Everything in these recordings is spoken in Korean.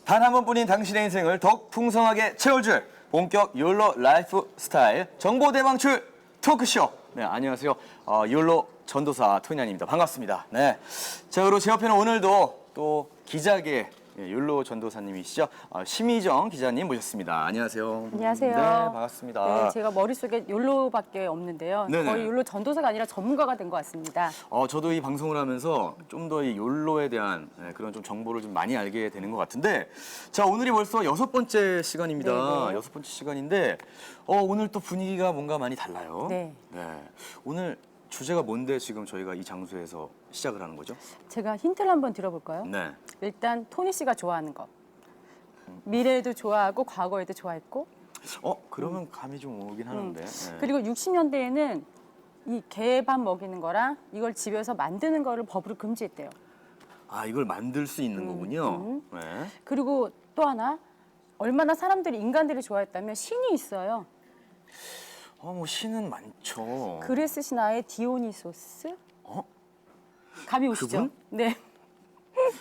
단 한 번뿐인 당신의 인생을 더욱 풍성하게 채워줄 본격 욜로 라이프 스타일 정보 대방출 토크쇼. 네, 안녕하세요. 욜로 전도사 토니안입니다. 반갑습니다. 네. 자, 그리고 제 옆에는 오늘도 또 기자계 욜로 전도사님이시죠. 심희정 기자님 모셨습니다. 안녕하세요. 안녕하세요. 네, 반갑습니다. 네, 제가 머릿속에 욜로밖에 없는데요. 네네. 거의 욜로 전도사가 아니라 전문가가 된 것 같습니다. 저도 이 방송을 하면서 좀 더 이 욜로에 대한 그런 좀 정보를 좀 많이 알게 되는 것 같은데, 자, 오늘이 벌써 6번째 시간입니다. 네네. 6번째 시간인데, 오늘 또 분위기가 뭔가 많이 달라요. 네. 오늘 주제가 뭔데 지금 저희가 이 장소에서 시작을 하는 거죠? 제가 힌트를 한번 드려볼까요? 네. 일단 토니 씨가 좋아하는 거. 미래에도 좋아하고 과거에도 좋아했고. 그러면 감이 좀 오긴 하는데. 네. 그리고 60년대에는 이 개밥 먹이는 거랑 이걸 집에서 만드는 거를 법으로 금지했대요. 이걸 만들 수 있는 거군요. 네. 그리고 또 하나, 얼마나 사람들이 인간들이 좋아했다면 신이 있어요. 뭐 신은 많죠. 그리스 신화의 디오니소스? 감이 오시죠? 그분? 네.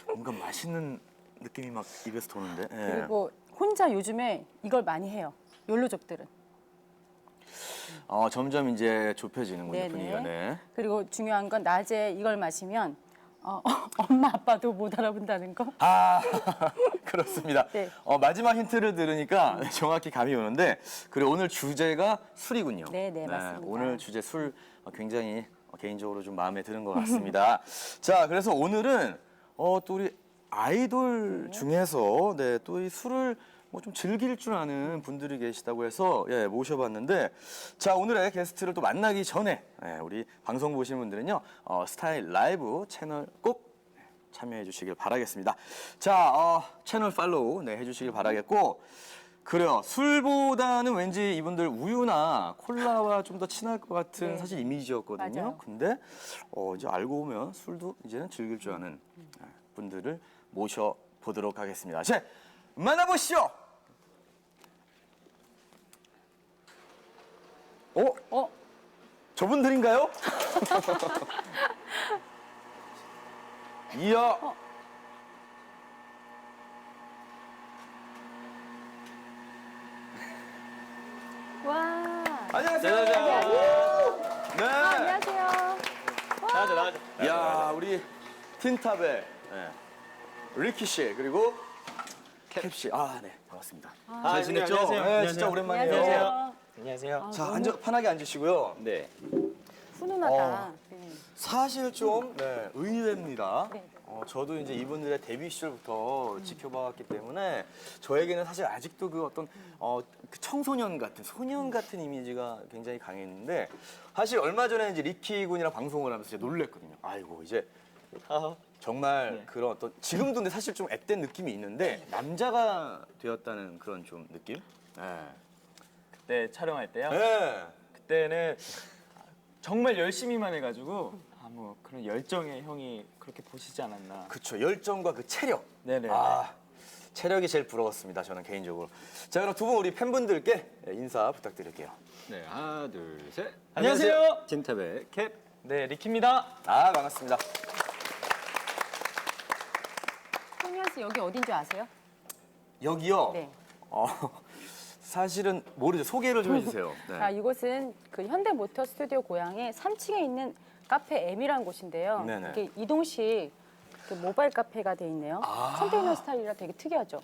뭔가 맛있는 느낌이 막 입에서 도는데. 네. 그리고 혼자 요즘에 이걸 많이 해요. 욜로족들은. 점점 이제 좁혀지는군요, 네네. 분위기가. 네. 그리고 중요한 건 낮에 이걸 마시면 엄마 아빠도 못 알아본다는 거. 그렇습니다. 네. 마지막 힌트를 들으니까 정확히 감이 오는데, 그리고 오늘 주제가 술이군요. 네네, 맞습니다. 오늘 주제 술 굉장히 개인적으로 좀 마음에 드는 것 같습니다. 자, 그래서 오늘은 또 우리 아이돌 중에서 또 이 술을 뭐 좀 즐길 줄 아는 분들이 계시다고 해서 모셔봤는데, 자, 오늘의 게스트를 또 만나기 전에 우리 방송 보시는 분들은요, 스타일 라이브 채널 꼭 참여해 주시길 바라겠습니다. 자, 채널 팔로우 해주시길 바라겠고, 그래요. 술보다는 왠지 이분들 우유나 콜라와 좀 더 친할 것 같은 네. 사실 이미지였거든요. 맞아요. 근데 이제 알고 보면 술도 이제는 즐길 줄 아는 분들을 모셔보도록 하겠습니다. 자, 만나보시죠. 저분들인가요? 이야. 와. 안녕하세요. 네. 안녕하세요. 나가자. 이야, 우리 틴탑의 리키 씨 그리고 캡 씨. 네, 반갑습니다. 잘 지냈죠? 안녕하세요. 네, 안녕하세요. 진짜 오랜만이에요. 안녕하세요. 안녕하세요. 자, 편하게 앉으시고요. 네. 훈훈하다. 사실 좀 의외입니다. 네. 저도 이제 이분들의 데뷔 시절부터 지켜봤기 때문에 저에게는 사실 아직도 그 어떤 그 청소년 같은 소년 같은 이미지가 굉장히 강했는데, 사실 얼마 전에 이제 리키 군이랑 방송을 하면서 제가 놀랬거든요. 아이고, 이제 정말 그런 어떤 지금도 근데 사실 좀 앳된 느낌이 있는데 남자가 되었다는 그런 좀 느낌? 그때 촬영할 때요. 네. 그때는 정말 열심히만 해가지고 뭐 그런 열정에 형이 그렇게 보시지 않았나. 그쵸, 열정과 그 체력. 네네. 체력이 제일 부러웠습니다, 저는 개인적으로. 자, 그럼 두 분 우리 팬분들께 인사 부탁드릴게요. 네, 하나, 둘, 셋. 안녕하세요. 틴탑의 캡. 네, 리키입니다. 반갑습니다. 토니안 씨 여기 어딘 줄 아세요? 여기요? 네. 사실은 모르죠. 소개를 좀 해주세요. 네. 자, 이곳은 그 현대모터 스튜디오 고향의 3층에 있는 카페 M이라는 곳인데요. 네네. 이게 이동식 그 모바일 카페가 돼 있네요. 컨테이너 스타일이라 되게 특이하죠.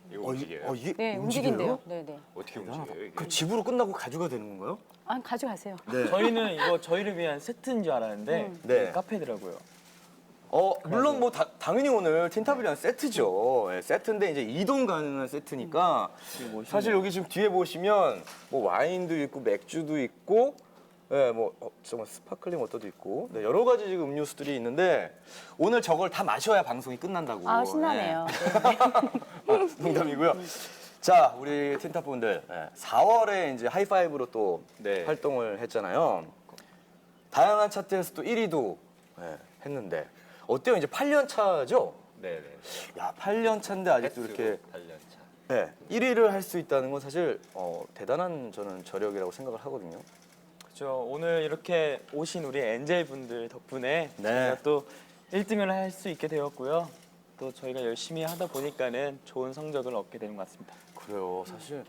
이거 움직여요. 이게 네, 움직인대요. 네네. 어떻게 움직여요? 이게? 그럼 집으로 끝나고 가져가야 되는 건가요? 가져가세요. 네. 저희는 이거 저희를 위한 세트인 줄 알았는데 네. 카페더라고요. 물론 뭐 당연히 오늘 틴탑을 위한 세트죠. 세트인데 이제 이동 가능한 세트니까 사실 여기 지금 뒤에 보시면 뭐 와인도 있고 맥주도 있고, 뭐 정말 스파클링 워터도 있고, 여러 가지 지금 음료수들이 있는데 오늘 저걸 다 마셔야 방송이 끝난다고. 신나네요. 농담이고요. 자, 우리 틴탑 분들 4월에 이제 하이파이브로 또 활동을 했잖아요. 다양한 차트에서 또 1위도 했는데 어때요? 이제 8년 차죠? 네네. 야, 8년 차인데 아직도 이렇게 8년 차. 1위를 할 수 있다는 건 사실 대단한 저는 저력이라고 생각을 하거든요. 그렇죠. 오늘 이렇게 오신 우리 엔젤 분들 덕분에 저희가 또 1등을 할 수 있게 되었고요. 또 저희가 열심히 하다 보니까는 좋은 성적을 얻게 되는 것 같습니다. 그래요. 사실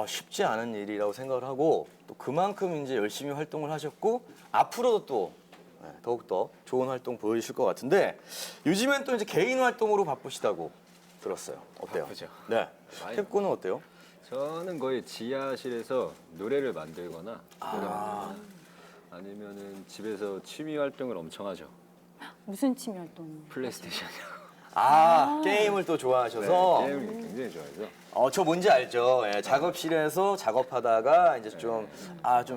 쉽지 않은 일이라고 생각을 하고 또 그만큼 이제 열심히 활동을 하셨고 앞으로도 또 더욱더 좋은 활동 보여주실 것 같은데 요즘엔 또 이제 개인 활동으로 바쁘시다고 들었어요. 어때요? 바쁘죠. 네. 많이 캡코는 어때요? 저는 거의 지하실에서 노래를 만들거나 노래 만들거나 아니면은 집에서 취미 활동을 엄청 하죠. 무슨 취미 활동? 플레이스테이션이요. 게임을 또 좋아하셔서 네, 게임을 굉장히 좋아해서 저 뭔지 알죠. 예, 작업실에서 작업하다가 이제 좀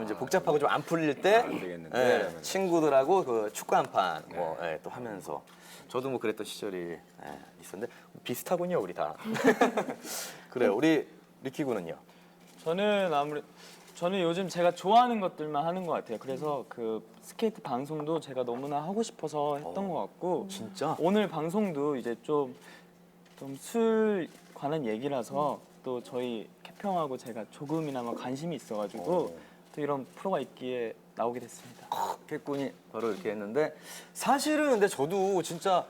이제 복잡하고 좀 안 풀릴 때 안 되겠는데 예, 이러면. 친구들하고 그 축구 한 판 또 하면서 저도 뭐 그랬던 시절이 있었는데 비슷하군요, 우리 다. 그래요. 우리 리키 군은요? 저는 요즘 제가 좋아하는 것들만 하는 것 같아요. 그래서 그 스케이트 방송도 제가 너무나 하고 싶어서 했던 것 같고 진짜? 오늘 방송도 이제 좀 술 관한 얘기라서 또 저희 캡형하고 제가 조금이나마 관심이 있어가지고 또 이런 프로가 있기에 나오게 됐습니다. 캡군이 바로 이렇게 했는데 사실은 근데 저도 진짜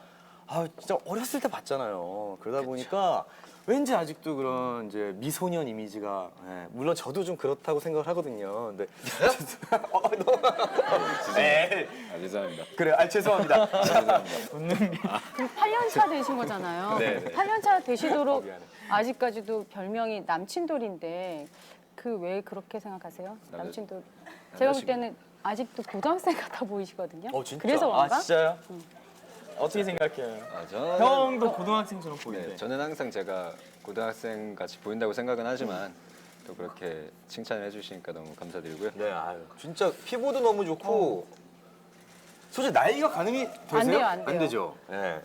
어렸을 때 봤잖아요. 그러다 보니까 왠지 아직도 그런 이제 미소년 이미지가 물론 저도 좀 그렇다고 생각을 하거든요. 근데 네. 죄송합니다. 그래, 죄송합니다. 웃는 게 그럼 8년 차 되신 거잖아요. 네, 네. 8년 차 되시도록 미안해. 아직까지도 별명이 남친돌인데 그 왜 그렇게 생각하세요? 남친돌. 제가 볼 때는 아직도 고등학생 같아 보이시거든요. 진짜? 그래서 그런가? 진짜요? 어떻게 생각해요? 저는 형도 고등학생처럼 보이는데. 네, 저는 항상 제가 고등학생 같이 보인다고 생각은 하지만 또 그렇게 칭찬을 해주시니까 너무 감사드리고요. 네, 진짜 피부도 너무 좋고 솔직히 나이가 가늠이 되세요? 안 돼요, 안 돼요. 되죠. 네.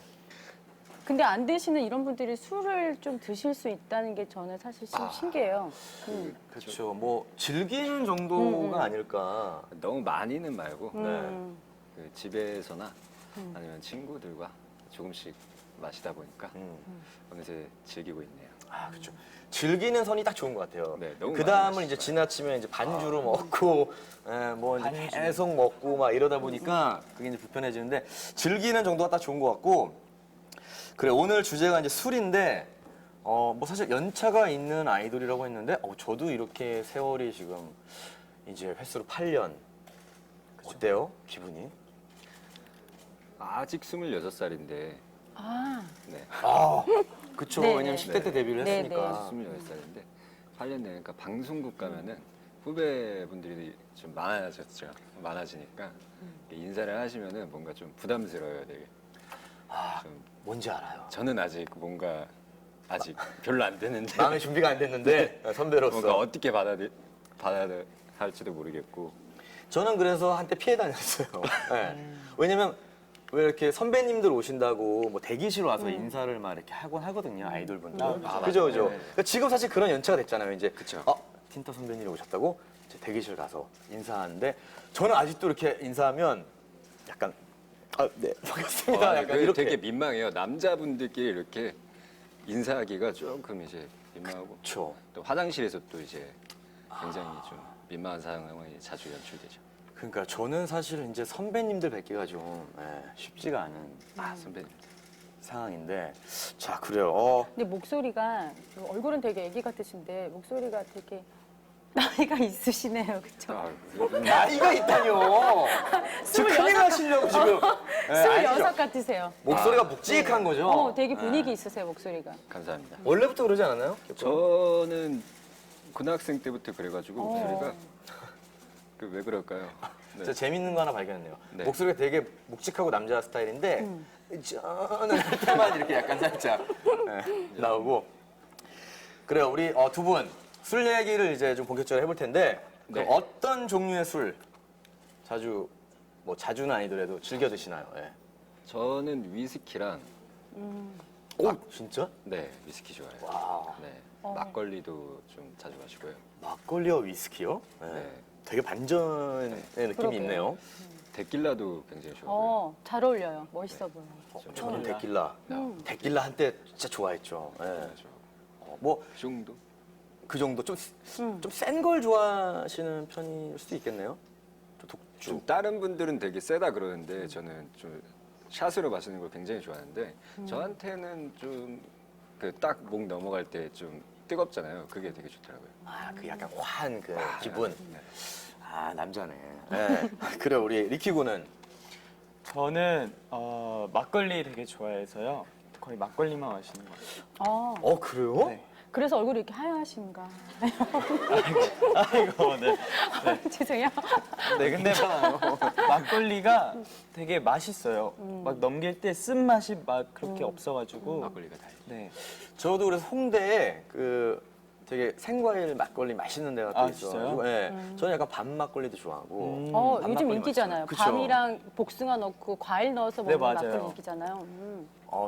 근데 안 드시는 이런 분들이 술을 좀 드실 수 있다는 게 저는 사실 좀 신기해요. 그렇죠. 뭐 즐기는 정도가 아닐까. 너무 많이는 말고 음. 그 집에서나 아니면 친구들과 조금씩 마시다 보니까 어느새 즐기고 있네요. 그렇죠. 즐기는 선이 딱 좋은 것 같아요. 네, 너무 그 많이 다음은 마시죠. 이제 지나치면 이제 반주로 먹고, 뭐 이제 계속 먹고 막 이러다 보니까 그게 이제 불편해지는데 즐기는 정도가 딱 좋은 것 같고. 그래, 오늘 주제가 이제 술인데, 뭐 사실 연차가 있는 아이돌이라고 했는데, 저도 이렇게 세월이 지금 이제 횟수로 8년. 어때요? 기분이? 아직 26살인데 아, 네. 그쵸. 네, 왜냐면 네. 10대 때 데뷔를 네, 했으니까. 26살인데 8년 되니까 방송국 가면은 후배분들이 좀 많아지니까 인사를 하시면은 뭔가 좀 부담스러워요, 되게. 좀 뭔지 알아요. 저는 아직 뭔가 아직 별로 안 되는데 마음의 준비가 안 됐는데 선배로서. 뭔가 어떻게 받아야 할지도 모르겠고. 저는 그래서 한때 피해 다녔어요. 네. 왜냐면 왜 이렇게 선배님들 오신다고 뭐 대기실 와서 인사를 막 이렇게 하곤 하거든요, 아이돌분들. 그죠, 그죠. 그러니까 지금 사실 그런 연차가 됐잖아요, 이제. 그쵸. 틴터 선배님이 오셨다고 이제 대기실 가서 인사하는데 저는 아직도 이렇게 인사하면 약간 네, 반갑습니다. 약간 이렇게. 되게 민망해요. 남자분들끼리 이렇게 인사하기가 조금 이제 민망하고 그렇죠. 또 화장실에서 또 이제 굉장히 좀 민망한 상황이 자주 연출되죠. 그러니까 저는 사실 이제 선배님들 뵙기가 좀 쉽지가 않은 선배님. 상황인데 자, 그래요. 근데 목소리가 얼굴은 되게 애기 같으신데 목소리가 되게 나이가 있으시네요, 그렇죠? 나이가 있다뇨. 지금 큰일 나시려고 지금. 아니죠. 26 같으세요. 목소리가 묵직한 거죠? 되게 분위기 있으세요, 목소리가. 감사합니다. 원래부터 그러지 않았나요? 저는 고등학생 때부터 그래가지고 목소리가 왜 그럴까요? 네. 진짜 재밌는 거 하나 발견했네요. 네. 목소리가 되게 묵직하고 남자 스타일인데 저는 할 때만 이렇게 약간 살짝 나오고. 그래요. 우리 두 분 술 얘기를 이제 좀 본격적으로 해볼 텐데 그럼 네. 어떤 종류의 술 자주는 아니더라도 즐겨 드시나요? 예. 저는 위스키랑 진짜? 네 위스키 좋아해요. 와, 네 막걸리도 좀 자주 마시고요. 막걸리와 위스키요? 예. 네. 되게 반전의 느낌이 그러게요. 있네요. 데킬라도 굉장히 좋아하고요. 잘 어울려요. 멋있어 보여요. 저는 데킬라. 데킬라 한때 진짜 좋아했죠. 예. 그래가지고 뭐 그 정도? 그 정도 좀 센 걸 좋아하시는 편일 수도 있겠네요. 좀 다른 분들은 되게 세다 그러는데 저는 좀 샷으로 마시는 걸 굉장히 좋아하는데 저한테는 좀 그 딱 목 넘어갈 때 좀 뜨겁잖아요. 그게 되게 좋더라고요. 아, 그 약간 화한 그 기분. 네. 아, 남자네. 네. 그래, 우리 리키 군은 저는 막걸리 되게 좋아해서요. 거의 막걸리만 마시는 것 같아요. 그래요? 네. 그래서 얼굴이 이렇게 하얗신가? 아이고, 네. 죄송해요. 네, 근데 막걸리가 되게 맛있어요. 막 넘길 때 쓴맛이 막 그렇게 없어가지고. 막걸리가 달죠. 네. 저도 그래서 홍대에 그 되게 생과일 막걸리 맛있는 데가 또 아, 있어가지고, 진짜요? 예. 저는 약간 밤 막걸리도 좋아하고. 밤 요즘 막걸리 인기잖아요. 맛있어요. 그쵸? 밤이랑 복숭아 넣고 과일 넣어서 네, 먹는 맞아요. 막걸리 인기잖아요.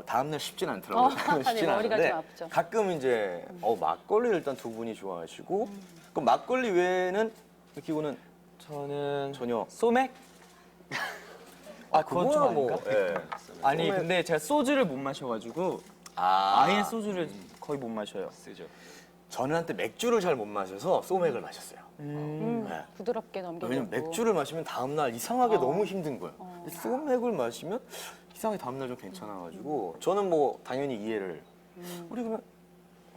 다음날 쉽진 않더라고요. 쉽진 네, 머리가 않은데 좀 아프죠. 가끔 이제 막걸리 일단 두 분이 좋아하시고 그럼 막걸리 외에는 리키 군은 저는 전혀 소맥? 그건 좀 그거야 뭐. 아닌가? 예. 아니, 소맥. 근데 제가 소주를 못 마셔가지고 아예 소주를 거의 못 마셔요. 쓰죠. 저는 한때 맥주를 잘 못 마셔서 소맥을 마셨어요. 네. 부드럽게 넘기려고. 왜냐면 맥주를 마시면 다음날 이상하게 너무 힘든 거예요. 근데 소맥을 마시면 이상하게 다음날 좀 괜찮아가지고 저는 뭐 당연히 이해를. 우리 그러면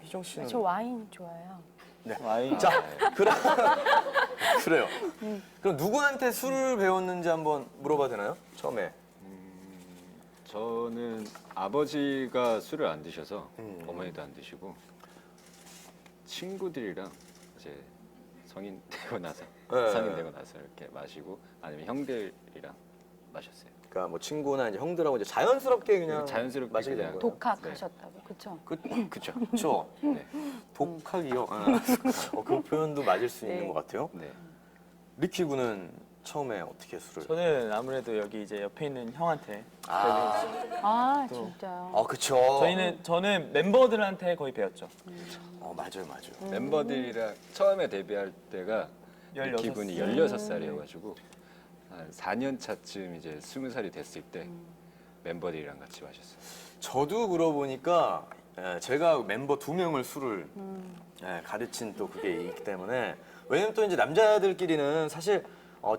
희정 씨는 저 와인 좋아해요. 와인. 자 그래요. 그럼 누구한테 술을 배웠는지 한번 물어봐도 되나요? 처음에. 저는 아버지가 술을 안 드셔서 어머니도 안 드시고 친구들이랑 이제 성인 되고 나서 네. 성인 되고 나서 이렇게 마시고 아니면 형들이랑 마셨어요. 그러니까 뭐 친구나 이제 형들하고 이제 자연스럽게 그냥 자연스럽게 마시게 된 그냥. 거예요. 독학하셨다고, 그렇죠? 그쵸? 그렇죠. 네. 독학이요. 그 표현도 맞을 수 있는 네. 것 같아요. 네. 리키 군은 처음에 어떻게 술을? 저는 아무래도 여기 이제 옆에 있는 형한테. 아, 진짜요? 그쵸. 저는 멤버들한테 거의 배웠죠. 맞아요. 멤버들이랑 처음에 데뷔할 때가 16 기분이 16살이어가지고 한 4년 차쯤 이제 20살이 됐을 때 멤버들이랑 같이 마셨어요. 저도 그러고 보니까 제가 멤버 2명을 술을 가르친 또 그게 있기 때문에 왜냐면 또 이제 남자들끼리는 사실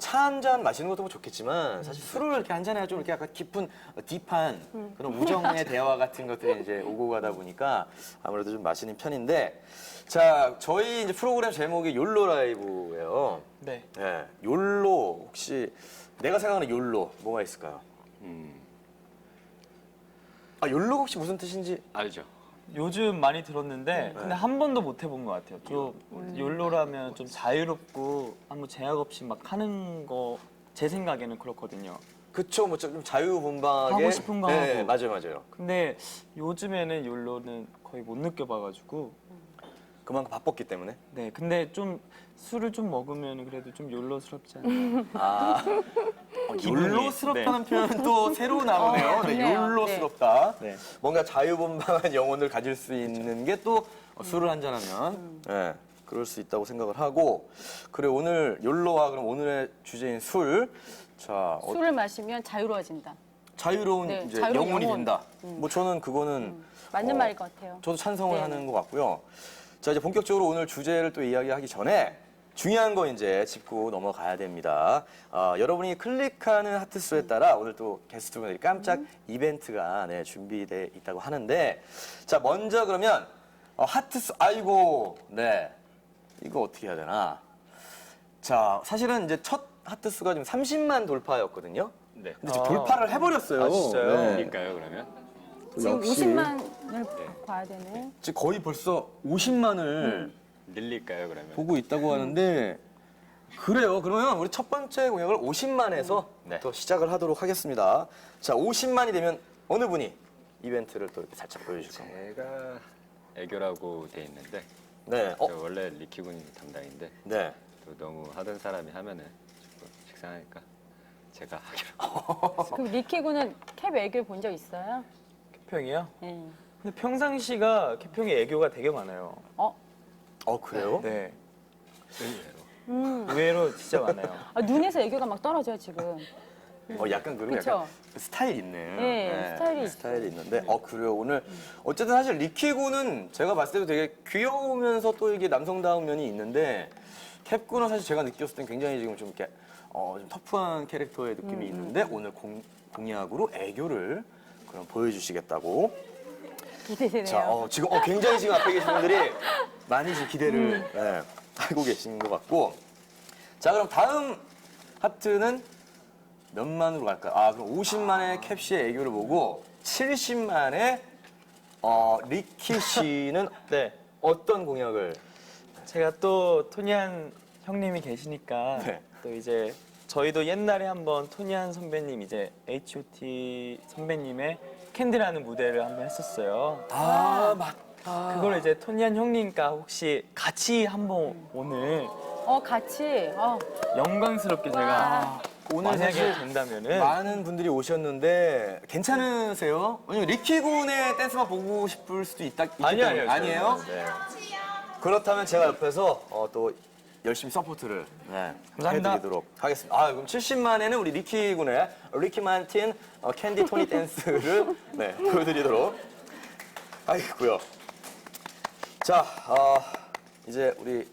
차 한 잔 마시는 것도 뭐 좋겠지만 사실 술을 이렇게 한 잔에 좀 이렇게 약간 깊은 딥한 그런 우정의 대화 같은 것들이 이제 오고 가다 보니까 아무래도 좀 마시는 편인데 자 저희 이제 프로그램 제목이 욜로 라이브예요. 네. 네, 욜로 혹시 내가 생각하는 욜로 뭐가 있을까요? 욜로 혹시 무슨 뜻인지 알죠? 요즘 많이 들었는데 근데 한 번도 못 해본 것 같아요. 좀 욜로라면 좀 자유롭고 아무 제약 없이 막 하는 거 제 생각에는 그렇거든요. 그쵸, 뭐 좀 자유분방하게 하고 싶은 거 네, 하고. 맞아요. 근데 요즘에는 욜로는 거의 못 느껴봐가지고 그만큼 바빴기 때문에. 네. 근데 좀 술을 좀 먹으면 그래도 좀 욜로스럽지 않나요? 기분이. 욜로스럽다는 표현은 또 새로 나오네요. 네, 좋네요. 욜로스럽다. 네. 뭔가 자유분방한 영혼을 가질 수 있는 게 또 술을 한잔하면 네, 그럴 수 있다고 생각을 하고 그래 오늘 욜로와 그럼 오늘의 주제인 술. 자, 술을 마시면 자유로워진다. 자유로운 네, 이제 자유로운 영혼이 영혼. 된다. 뭐 저는 그거는 맞는 말일 것 같아요. 저도 찬성을 네. 하는 것 같고요. 자, 이제 본격적으로 오늘 주제를 또 이야기하기 전에 중요한 거 이제 짚고 넘어가야 됩니다. 여러분이 클릭하는 하트수에 따라 오늘 또 게스트분들이 깜짝 이벤트가 준비돼 있다고 하는데 자, 먼저 그러면 하트수 아이고, 네. 이거 어떻게 해야 되나? 자, 사실은 이제 첫 하트수가 지금 30만 돌파였거든요. 네. 근데 지금 돌파를 해버렸어요. 아, 진짜요? 네. 그러니까요, 그러면? 지금 역시. 50만을 봐야 되네. 지금 거의 벌써 50만을 늘릴까요, 그러면? 보고 있다고 하는데 그래요. 그러면 우리 첫 번째 공약을 50만에서 네. 또 시작을 하도록 하겠습니다. 자, 50만이 되면 어느 분이 이벤트를 또 이렇게 살짝 보여주실까요? 제가 애교라고 돼 있는데 네. 저 원래 리키 군이 담당인데 네. 또 너무 하던 사람이 하면은 조금 식상하니까 제가 하기로. 그럼 리키 군은 캡 애교 본 적 있어요? 캐평이요? 네. 근데 평상시가 캐평이 애교가 되게 많아요. 그래요? 네. 의외로. 의외로 진짜 많아요. 눈에서 애교가 막 떨어져요, 지금. 약간 그리고 그쵸? 약간 스타일 있네. 네, 스타일이 있어요. 스타일이 있는데 그래요. 오늘 어쨌든 사실 리키 군은 제가 봤을 때도 되게 귀여우면서 또 이게 남성다운 면이 있는데 캡 군은 사실 제가 느꼈을 땐 굉장히 지금 좀 이렇게 좀 터프한 캐릭터의 느낌이 있는데 오늘 공약으로 애교를 그럼 보여주시겠다고. 기대되네요. 자, 지금 굉장히 지금 앞에 계신 분들이 많이 지금 기대를 네, 하고 계신 것 같고. 자, 그럼 다음 하트는 몇 만으로 갈까요? 그럼 50만의 캡시의 애교를 보고 70만의 리키 씨는 네. 어떤 공약을? 제가 또 토니안 형님이 계시니까 네. 또 이제 저희도 옛날에 한번 토니안 선배님 이제 H.O.T 선배님의 캔디라는 무대를 한번 했었어요. 맞다. 그걸 이제 토니안 형님과 혹시 같이 한번 오늘 같이. 영광스럽게 제가 오늘 만약에 사실 된다면은 많은 분들이 오셨는데 괜찮으세요? 왜냐면 리키 군의 댄스만 보고 싶을 수도 있기 때문에. 아니에요? 네. 그렇다면 제가 옆에서 또 열심히 서포트를 감사합니다. 해드리도록 하겠습니다. 그럼 70만에는 우리 리키 군의 리키 만틴 캔디 토니 댄스를 보여드리도록 하겠고요. 자, 이제 우리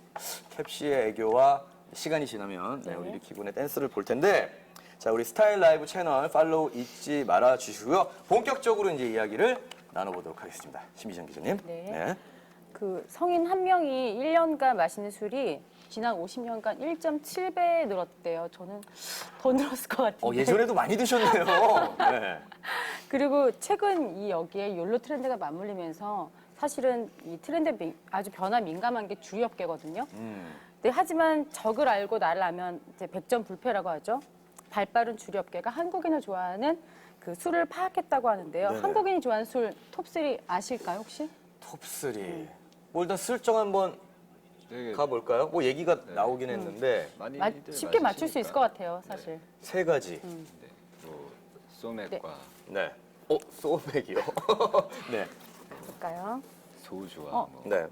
캡시의 애교와 시간이 지나면 우리 리키 군의 댄스를 볼 텐데, 자, 우리 스타일 라이브 채널 팔로우 잊지 말아 주시고요. 본격적으로 이제 이야기를 나눠보도록 하겠습니다. 신비정 기자님. 네. 그 성인 한 명이 1년간 마시는 술이 지난 50년간 1.7배 늘었대요. 저는 더 늘었을 것 같은데. 예전에도 많이 드셨네요. 네. 그리고 최근 이 여기에 욜로 트렌드가 맞물리면서 사실은 이 트렌드에 아주 변화 민감한 게 주류업계거든요. 네, 하지만 적을 알고 나를 알면 이제 백전불패라고 하죠. 발빠른 주류업계가 한국인을 좋아하는 그 술을 파악했다고 하는데요. 네네. 한국인이 좋아하는 술 톱3 아실까요, 혹시? 톱3. 뭐 일단 슬쩍 한번 되게 가볼까요? 뭐 얘기가 나오긴 했는데 많이들 쉽게 맞출 수 있을 것 마시니까. 같아요, 사실. 세 가지. 네. 뭐 소맥과 네. 소맥이요. 네. 볼까요? 소주와 뭐. 네.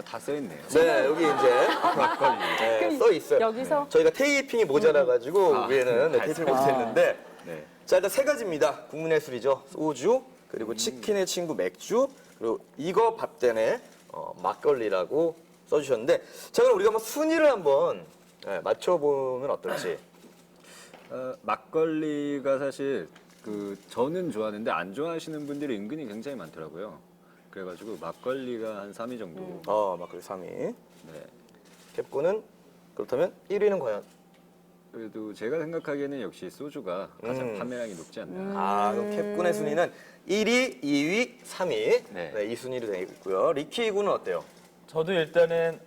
다 써있네요. 네, 여기 이제 막걸리 네, 써 있어요. 여기서 저희가 테이핑이 모자라가지고 위에는 테이핑을 못했는데 네. 자, 일단 세 가지입니다. 국문의 술이죠. 소주, 그리고 치킨의 친구 맥주, 그리고 이거 밥대네 막걸리라고 써주셨는데, 자, 그럼 우리가 한번 순위를 한번 맞춰보면 어떨지. 막걸리가 사실 저는 좋아하는데 안 좋아하시는 분들이 은근히 굉장히 많더라고요. 그래가지고 막걸리가 한 3위 정도. 막걸리 3위. 네. 캡군은 그렇다면 1위는 과연? 그래도 제가 생각하기에는 역시 소주가 가장 판매량이 높지 않나. 그럼 캡군의 순위는 1위, 2위, 3위. 네. 이 순위로 되어 있고요. 리키 군은 어때요? 저도 일단은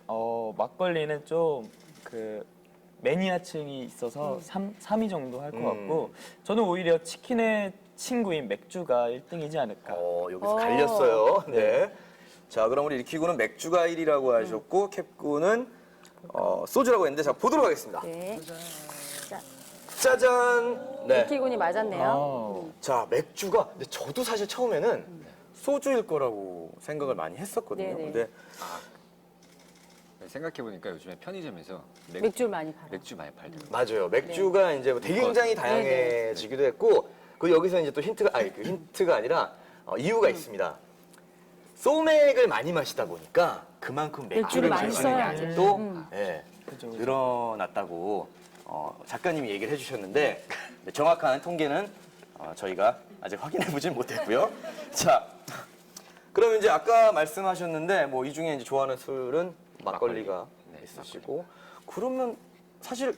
막걸리는 좀 그 매니아층이 있어서 3위 정도 할 것 같고, 저는 오히려 치킨의 친구인 맥주가 1등이지 않을까. 여기서 갈렸어요. 네. 자, 그럼 우리 리키 군은 맥주가 1위라고 하셨고, 캡군은 소주라고 했는데, 자, 보도록 하겠습니다. 네. 짜잔! 네. 리키군이 맞았네요. 자, 맥주가, 근데 저도 사실 처음에는 소주일 거라고 생각을 많이 했었거든요. 네네. 근데 생각해보니까 요즘에 편의점에서 맥주를 많이 팔아요. 맥주 많이 팔더라고요. 맞아요. 맥주가 이제 뭐 되게 굉장히 다양해지기도 했고, 그 여기서 이제 또 힌트가 아니라 이유가 있습니다. 소맥을 많이 마시다 보니까 그만큼 맥주를 맥주를 많이 마시는 써요, 양이 이제. 또 그죠. 늘어났다고 작가님이 얘기를 해주셨는데, 정확한 통계는 저희가 아직 확인해보진 못했고요. 자, 그럼 이제 아까 말씀하셨는데 뭐 이 중에 이제 좋아하는 술은 막걸리가 네, 있으시고, 그러면 사실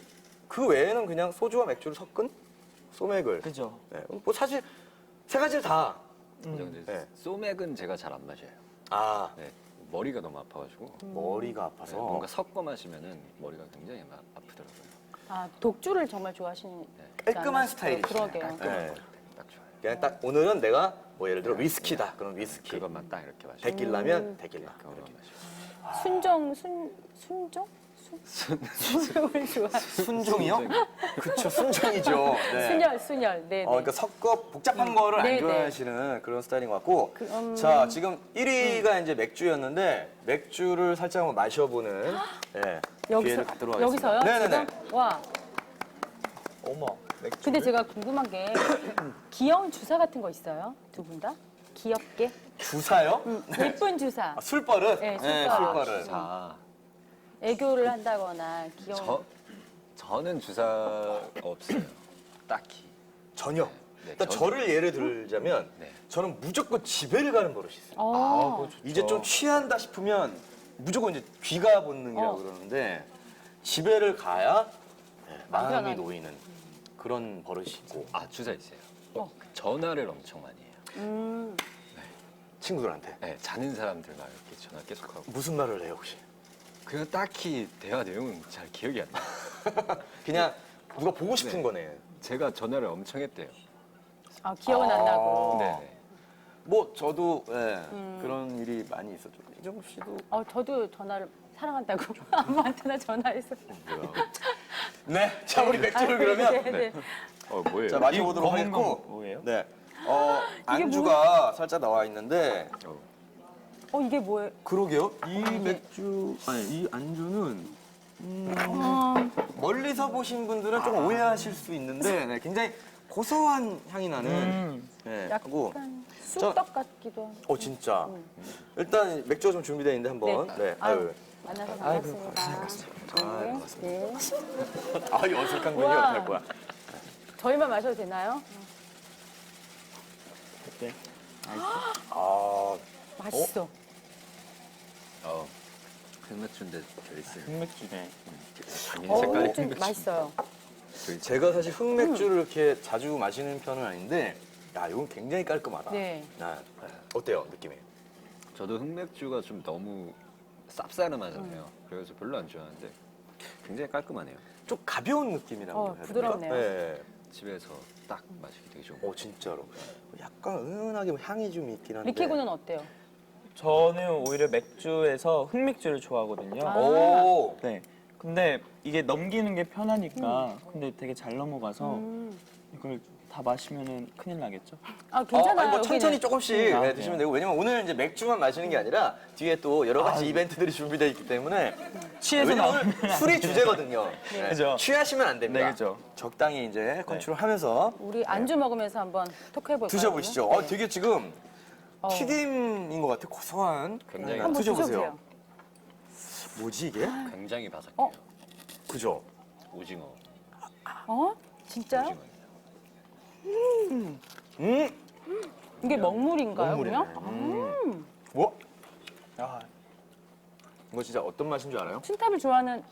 그 외에는 그냥 소주와 맥주를 섞은 소맥을. 그죠. 네, 뭐 사실 세 가지를 다. 근데 네. 소맥은 제가 잘 안 마셔요. 네, 머리가 너무 아파가지고 머리가 아파서. 뭔가 섞어 마시면은 머리가 굉장히 아프더라고요. 독주를 정말 좋아하시는 깔끔한 스타일이죠. 그러게요. 네. 딱 좋아요. 그냥 딱 오늘은 내가 뭐 예를 들어 위스키다. 그럼 위스키. 그것만 딱 이렇게 마시고 데킬라면 데킬라. 그것만 마시고. 순종을 좋아. 순종이요? 그쵸, 순종이죠. 네. 순열. 네. 그러니까 섞어 복잡한 거를 안 네네. 좋아하시는 그런 스타일인 것 같고. 자, 지금 1위가 이제 맥주였는데 맥주를 살짝 한번 마셔보는 기회를 갖도록 하겠습니다. 여기서요? 네네네. 지금? 와. 어머, 맥주. 근데 제가 궁금한 게 귀여운 주사 같은 거 있어요? 두 분 다? 귀엽게? 주사요? 예쁜 주사. 술버릇? 네, 술버릇. 애교를 한다거나 귀여운. 저는 주사가 없어요. 딱히. 전혀. 네, 일단 저를 예를 들자면 네. 저는 무조건 집에를 가는 버릇이 있어요. 어. 이제 좀 취한다 싶으면 무조건 이제 귀가 본능이라고 어. 그러는데 집에를 가야 마음이 편하네. 놓이는 그런 버릇이 있고 주사 있어요. 어. 전화를 엄청 많이 해요. 친구들한테 네, 자는 사람들만 이렇게 전화 계속 하고. 무슨 말을 해요 혹시? 그냥 딱히 대화 내용은 잘 기억이 안 나요. 그냥 누가 보고 싶은 네. 거네. 제가 전화를 엄청 했대요. 아, 기억은 안 나고. 네. 뭐 저도 그런 일이 많이 있었죠. 이정우 씨도 저도 전화를 사랑한다고 아무한테나 전화해서. 네. 자 우리 맥주를 그러면 네. 뭐예요? 자 마셔보도록 검은 건 하겠고 뭐예요? 네. 안주가 살짝 나와 있는데 이게 뭐예요? 그러게요. 이 맥주 아니 이 안주는 멀리서 보신 분들은 조금 오해하실 수 있는데 네, 굉장히 고소한 향이 나는 네, 하고 약간 쑥떡 같기도 하고. 진짜 일단 맥주가 좀 준비되어 있는데 한번 네. 아유. 만나서 반갑습니다. 네. 이 어색한 분이 우와. 어떡할 거야. 저희만 마셔도 되나요? 네. 맛있어. 흑맥주인데 있어요. 흑맥주네. 색깔이 좀 맛있어요. 제가 사실 흑맥주를 이렇게 자주 마시는 편은 아닌데 야 이건 굉장히 깔끔하다. 네. 어때요 느낌이? 저도 흑맥주가 좀 너무 쌉싸름하잖아요. 그래서 별로 안 좋아하는데 굉장히 깔끔하네요. 좀 가벼운 느낌이라고 해야 되나? 부드럽네요. 네. 집에서 딱 마시기 되게 좋은 것 진짜로. 약간 은은하게 향이 좀 있긴 한데. 리키군은 어때요? 저는 오히려 맥주에서 흑맥주를 좋아하거든요. 오. 네. 근데 이게 넘기는 게 편하니까 근데 되게 잘 넘어가서 이걸 다 마시면은 큰일 나겠죠? 괜찮아요. 뭐 천천히 여기는. 조금씩 네. 드시면 되고 왜냐면 오늘 이제 맥주만 마시는 게 아니라 뒤에 또 여러 가지 이벤트들이 준비되어 있기 때문에 취해서 왜냐면 나오면 오늘 술이 주제거든요. 네. 그죠. 취하시면 안 됩니다. 네, 그죠. 적당히 이제 컨트롤하면서 우리 안주 먹으면서 한번 토크해볼까요? 드셔보시죠. 그러면? 되게 지금 튀김인 것 같아. 고소한. 굉장히 한번 드셔보세요. 뭐지 이게? 같아요. 굉장히 바삭해요. 그죠? 오징어. 진짜요? 오징어입니다. 이게 먹물인가요, 먹물이네. 그냥? 뭐? 아, 이거 진짜 어떤 맛인 줄 알아요? 춘탑을 좋아하는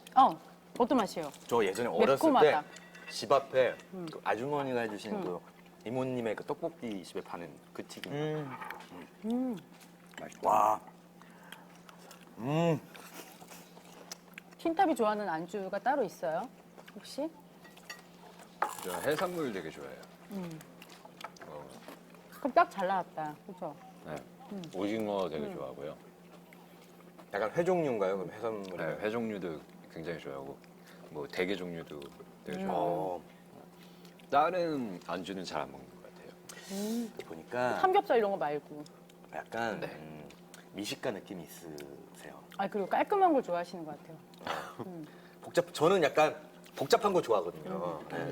어떤 맛이에요? 저 예전에 어렸을 매콤하다. 때 집 앞에 그 아주머니가 해주신 그 이모님의 그 떡볶이 집에 파는 그 튀김. 와. 춘탑이 좋아하는 안주가 따로 있어요? 혹시? 저 해산물 되게 좋아해요. 그럼 딱 잘 나왔다. 그렇죠? 네. 오징어 되게 좋아하고요. 약간 회 종류인가요? 그럼 해산물이? 네, 회 종류도 굉장히 좋아하고 뭐 대게 종류도 되게 좋아하고 다른 안주는 잘 안 먹는 것 같아요. 보니까 삼겹살 이런 거 말고. 약간 미식가 느낌이 있으세요. 그리고 깔끔한 걸 좋아하시는 것 같아요. 저는 약간 복잡한 거 좋아하거든요. 네.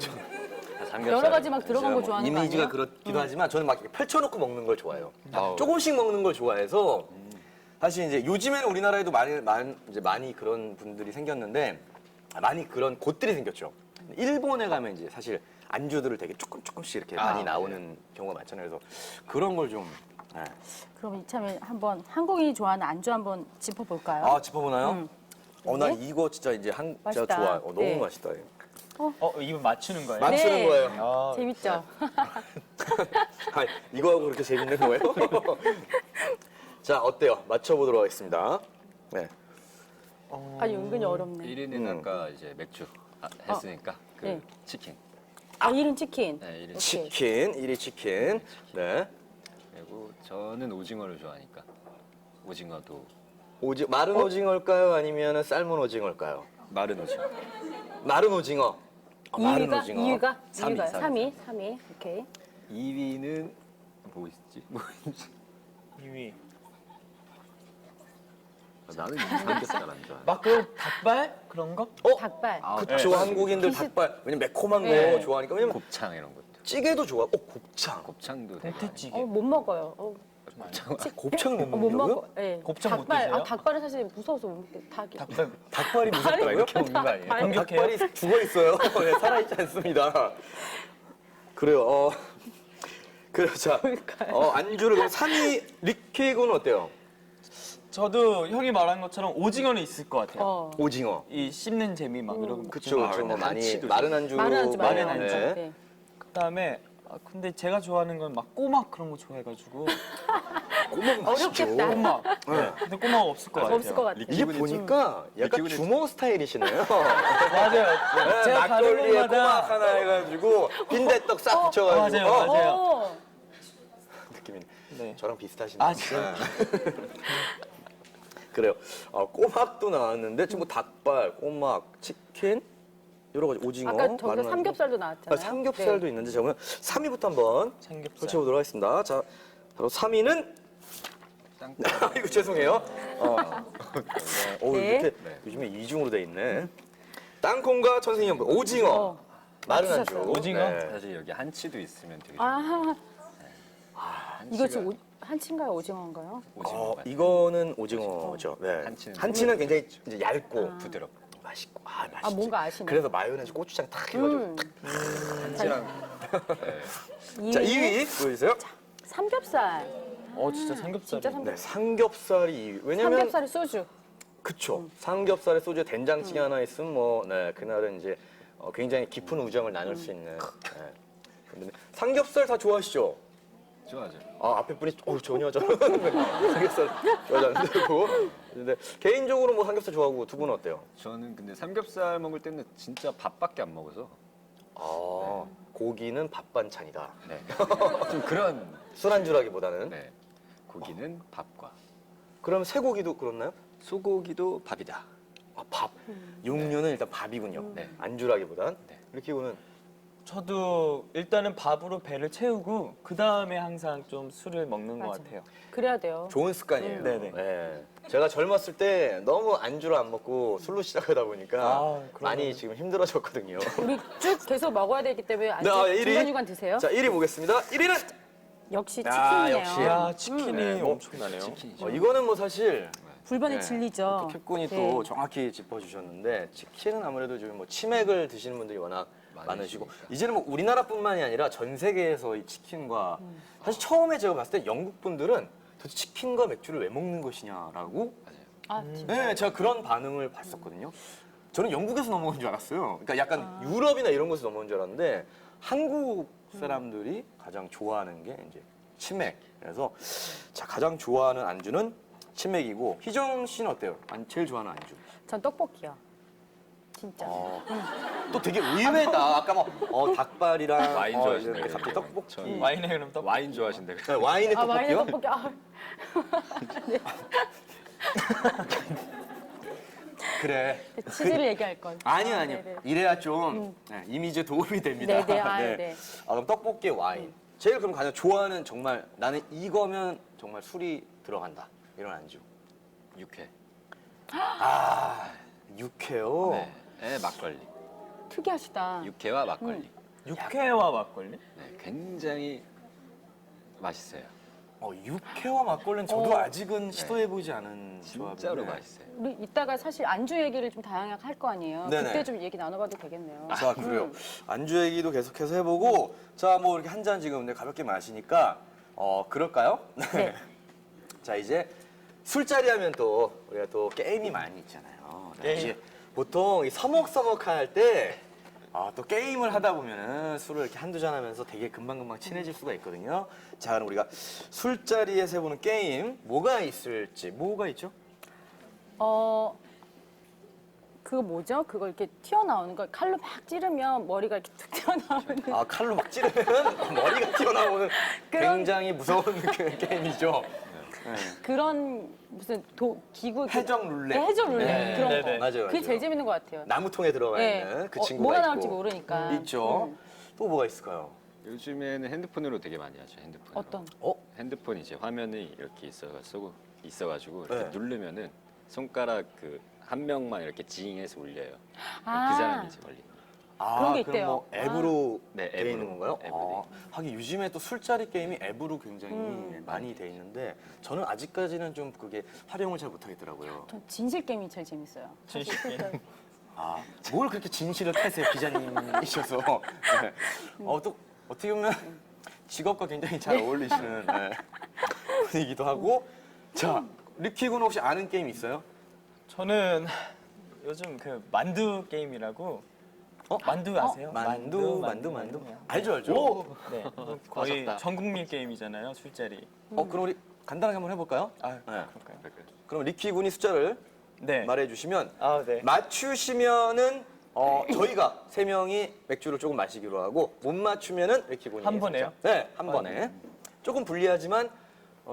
삼겹살. 여러 가지 막 들어간 거 뭐 좋아하는 거 이미지가 아니에요? 그렇기도 하지만 저는 막 이렇게 펼쳐놓고 먹는 걸 좋아해요. 아우. 조금씩 먹는 걸 좋아해서 사실 이제 요즘에는 우리나라에도 많이 그런 분들이 생겼는데 많이 그런 곳들이 생겼죠. 일본에 가면 이제 사실 안주들을 되게 조금씩 이렇게 많이 나오는 경우가 많잖아요. 그래서 그런 걸 좀 그럼 이참에 한번 한국인이 좋아하는 안주 한번 짚어볼까요? 짚어보나요? 나 이거 진짜 이제 진짜 맛있다. 좋아. 너무 네. 맛있다. 이거. 이거 맞추는 거예요? 맞추는 네. 거예요. 재밌죠? 이거하고 그렇게 재밌는 거예요? 자, 어때요? 맞춰보도록 하겠습니다. 네. 은근히 어렵네. 1위는 아까 이제 맥주 했으니까 그 네. 치킨. 1인 치킨. 네, 1위 오케이. 치킨, 1위 치킨. 네. 그리고 저는 오징어를 좋아하니까 오징어도 마른 오징어일까요? 아니면 삶은 오징어일까요? 마른 오징어. 마른 오징어. 마른 2위가? 오징어. 2위가? 3위, 3위. 오케이. 2위는 뭐 있지? 이위. 나는 삼겹살 안 좋아해. 막 그 닭발 그런 거? 닭발. 그쵸, 네. 한국인들 닭발. 왜냐면 매콤한 거 네. 좋아하니까. 왜냐면 곱창 이런 것도. 찌개도 좋아. 곱창. 곱창도 되게 많이. 봉태찌개. 못 먹어요. 곱창. 곱창 못 못 먹냐고요? 먹어. 네. 곱창 못 닭발. 드세요? 닭발은 사실 무서워서 못 먹게. 닭이. 닭발 닭발이 무섭다고요? 이렇게 먹는 거 아니에요? 닭발. 공격해요? 닭발이 죽어 있어요. 네, 살아있지 않습니다. 그래요. 그렇죠. 뭘까요? 안주를 그럼 3위 리케이크는 어때요? 저도 형이 말한 것처럼 오징어는 있을 것 같아요. 오징어. 이 씹는 재미 막 이런 거. 그쵸, 그쵸. 뭐 많이 한치도 마른 안주. 마른 안주 마른 마른 안주. 네. 네. 그다음에 근데 제가 좋아하는 건 막 꼬막 그런 거 좋아해가지고 꼬막 맛있죠. 어렵겠다. 꼬막. 네. 근데 꼬막 없을 것 같아요. 없을 것 같아. 이게 보니까 약간 리키군이- 주모 스타일이시네요. 맞아요. 제가 가는 막걸리에 꼬막 곳마다 하나 해가지고 빈대떡 싹 붙여가지고. 맞아요, 맞아요. 어. 느낌이 네. 저랑 비슷하시네요. 아 진짜. 그래요. 꼬막도 나왔는데 지금 뭐 닭발, 꼬막, 치킨 여러 가지 오징어. 아까 저기 마른 안주. 삼겹살도 나왔잖아요. 삼겹살도 있는데 자 그러면 3위부터 한번 삼겹살. 펼쳐보도록 하겠습니다. 자, 바로 3위는 이거 죄송해요. 네. 이렇게 요즘에 이중으로 돼 있네. 땅콩과 천생연분, 오징어, 마른 안주. 맞추셨어요. 오징어? 사실 여기 한치도 있으면 되게 아, 이거 한치가 지금 한치인가요, 오징어인가요? 오징어 이거는 오징어죠. 네. 한치는 굉장히 이제 얇고 부드럽고 맛있고 맛있지. 아, 뭔가 아시네. 그래서 마요네즈 고추장 탁 해가지고. 한치랑 자, 2위 보여주세요. 삼겹살. 진짜 삼겹살. 진짜 삼겹살. 네, 삼겹살이 2위. 왜냐면 삼겹살에 소주. 그쵸. 삼겹살에 소주에 된장찌개 하나 있으면 뭐, 네, 그날은 이제 굉장히 깊은 우정을 나눌 수 있는. 네. 근데 삼겹살 다 좋아하시죠? 좋아하죠. 앞에 분이 전혀 저는 삼겹살 좋아하지 안 되고. 근데 개인적으로 뭐 삼겹살 좋아하고 두 분은 어때요? 저는 근데 삼겹살 먹을 때는 진짜 밥밖에 안 먹어서 고기는 밥 반찬이다. 네. 좀 그런 술안주라기보다는. 네. 고기는 밥과 그럼 쇠고기도 그렇나요? 소고기도 밥이다. 밥. 육류는 일단 밥이군요. 네. 안주라기보단. 네. 이렇게 보는. 저도 일단은 밥으로 배를 채우고 그 다음에 항상 좀 술을 먹는 것 맞아. 같아요. 그래야 돼요. 좋은 습관이에요. 네네. 네. 제가 젊었을 때 너무 안주를 안 먹고 술로 시작하다 보니까 그러면- 많이 지금 힘들어졌거든요. 우리 쭉 계속 먹어야 되기 때문에 안주 네, 1위. 중간중간 드세요. 자, 1위 보겠습니다. 1위는 역시 야, 치킨이네요. 역시. 야 치킨이 네. 엄청나네요. 치킨이죠. 이거는 뭐 사실 불변의 네. 진리죠. 또 캡군이 네. 또 정확히 짚어주셨는데 치킨은 아무래도 지금 뭐 치맥을 드시는 분들이 워낙 많으시고 많으시니까. 이제는 뭐 우리나라뿐만이 아니라 전 세계에서 이 치킨과 사실 처음에 제가 봤을 때 영국 분들은 도대체 치킨과 맥주를 왜 먹는 것이냐라고 아, 진짜. 네, 제가 그런 반응을 봤었거든요. 저는 영국에서 넘어온 줄 알았어요. 그러니까 약간 유럽이나 이런 곳에서 넘어온 줄 알았는데 한국 사람들이 가장 좋아하는 게 이제 치맥. 그래서 자 가장 좋아하는 안주는 치맥이고 희정 씨는 어때요? 제일 좋아하는 안주? 전 떡볶이요. 진짜. 또 되게 의외다. 아까 뭐 닭발이랑 와인 좋아하시네. 이렇게 갑자기 떡볶이. 전 와인에 그럼 떡. 와인 좋아하신대. 네, 와인에 아, 와인에 떡볶이요? 떡볶이. 아, 그래. 치즈를 얘기할 건. 아니요, 아, 아니요. 네네. 이래야 좀 이미지에 도움이 됩니다. 네네, 네. 그럼 떡볶이에 와인. 제일 그럼 가장 좋아하는 정말 나는 이거면 정말 술이 들어간다. 이런 안주. 육회. 육회요? 네. 네, 막걸리. 특이하시다. 육회와 막걸리. 육회와 막걸리? 네, 굉장히 맛있어요. 육회와 막걸리는 저도 아직은 시도해보지 않은 진짜로 조합인데. 맛있어요. 우리 이따가 사실 안주 얘기를 좀 다양하게 할 거 아니에요. 네네. 그때 좀 얘기 나눠봐도 되겠네요. 자, 그래요. 안주 얘기도 계속해서 해보고, 자, 뭐 이렇게 한 잔 지금 가볍게 마시니까, 그럴까요? 네. 자, 이제 술자리 하면 또 우리가 또 게임이 많이 있잖아요. 게임. 이제 보통 이 서먹서먹할 때, 또 게임을 하다 보면은 술을 이렇게 한두 잔 하면서 되게 금방금방 친해질 수가 있거든요. 자, 그럼 우리가 술자리에서 해보는 게임, 뭐가 있죠? 그거 뭐죠? 그거 이렇게 튀어나오는 거 칼로 막 찌르면 머리가 이렇게 툭 튀어나오는. 칼로 막 찌르면 머리가 튀어나오는 그런- 굉장히 무서운 그 게임이죠. 그런 무슨 기구 해적 룰렛. 네, 해적 룰렛 네. 그런 네네. 거. 맞아요, 그게 맞아요. 제일 재밌는 것 같아요. 나무통에 들어가 네. 있는 그 친구가 뭐가 있고. 나올지 모르니까. 있죠. 음. 또 뭐가 있을까요? 요즘에는 핸드폰으로 되게 많이 하죠. 핸드폰. 어떤? 핸드폰 이제 화면이 이렇게 있어가지고 이렇게 네. 누르면은 손가락 그 한 명만 이렇게 지잉해서 울려요. 아. 그 사람이 이제 멀리. 그런 게 그럼 있대요. 뭐 앱으로 네, 돼 앱으로. 있는 건가요? 앱으로 하긴 요즘에 또 술자리 게임이 앱으로 굉장히 많이 돼 있는데 저는 아직까지는 좀 그게 활용을 잘 못하겠더라고요. 전 진실 게임이 제일 재밌어요. 진실 게임. 뭘 그렇게 진실을 캐세요, 기자님이셔서. 네. 또 어떻게 보면 직업과 굉장히 잘 어울리시는 네. 분이기도 하고. 자, 리키 군 혹시 아는 게임 있어요? 저는 요즘 그 만두 게임이라고. 만두 아세요? 만두. 알죠, 알죠. 네. 거의 맞았다. 전 국민 게임이잖아요, 술자리. 그럼 우리 간단하게 한번 해볼까요? 아, 네. 그럴까요? 그럼 리키 군이 숫자를 네. 말해주시면 아, 네. 맞추시면은 저희가 세 명이 맥주를 조금 마시기로 하고 못 맞추면은 리키 군이 한 번에요? 네, 한 번에. 조금 불리하지만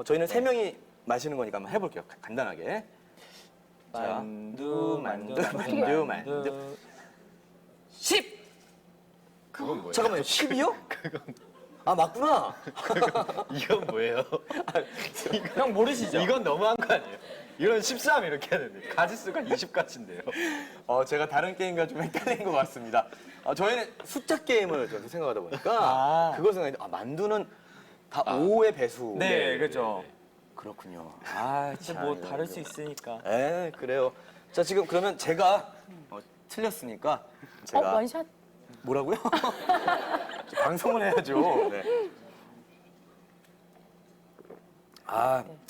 저희는 세 명이 마시는 거니까 한번 해볼게요. 간단하게. 자, 만두. 10. 그건 뭐예요? 잠깐만요. 10이요? 아 맞구나. 이건 뭐예요? 형 모르시죠? 이건 너무한 거 아니에요? 이건 13 이렇게 해야 되는데 가지수가 20가지인데요. 제가 다른 게임과 좀 헷갈린 것 같습니다. 저희는 숫자 게임을 저도 생각하다 보니까 아. 그걸 생각했는데 만두는 다 5의 배수. 네, 그렇죠. 그렇군요. 근데 뭐 다를 수 있으니까. 네, 그래요. 자, 지금 그러면 제가 틀렸으니까 제가 원샷? 뭐라고요? 방송을 해야죠. 네.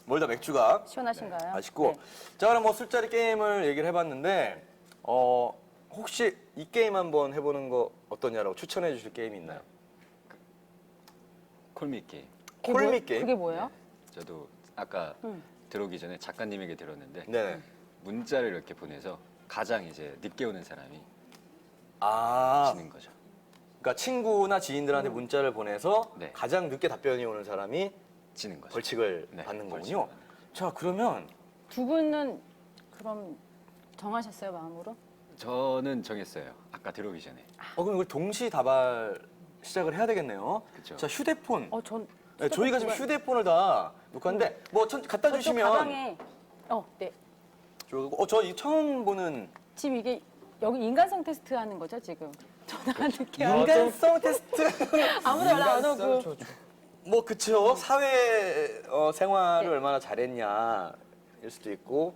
멀다 맥주가 시원하신가요? 맛있고. 네. 자, 그럼 뭐 술자리 게임을 얘기를 해봤는데 혹시 이 게임 한번 해보는 거 어떠냐라고 추천해 주실 게임이 있나요? 콜미 게임. 그게 콜미 뭐- 게임? 그게 뭐예요? 저도 아까 들어오기 전에 작가님에게 들었는데 네. 문자를 이렇게 보내서 가장 이제 늦게 오는 사람이 아, 지는 거죠. 그러니까 친구나 지인들한테 문자를 보내서 네. 가장 늦게 답변이 오는 사람이 지는 거죠. 벌칙을 네, 받는 벌칙을 거군요. 받는 자, 그러면 두 분은 그럼 정하셨어요, 마음으로? 저는 정했어요. 아까 들어오기 전에. 그럼 이걸 동시다발 시작을 해야 되겠네요. 그쵸. 자, 휴대폰. 전 네, 저희가 지금 휴대폰 휴대폰을 다 놓았는데 뭐 갖다 저 주시면 가방에 네. 저 이거 처음 보는 지금 이게 여기 인간성 테스트 하는 거죠, 지금? 전화 늦게 하는 인간성 테스트. 아무도 연락 안 오고. 뭐 그쵸. 사회 생활을 네. 얼마나 잘했냐 일 수도 있고.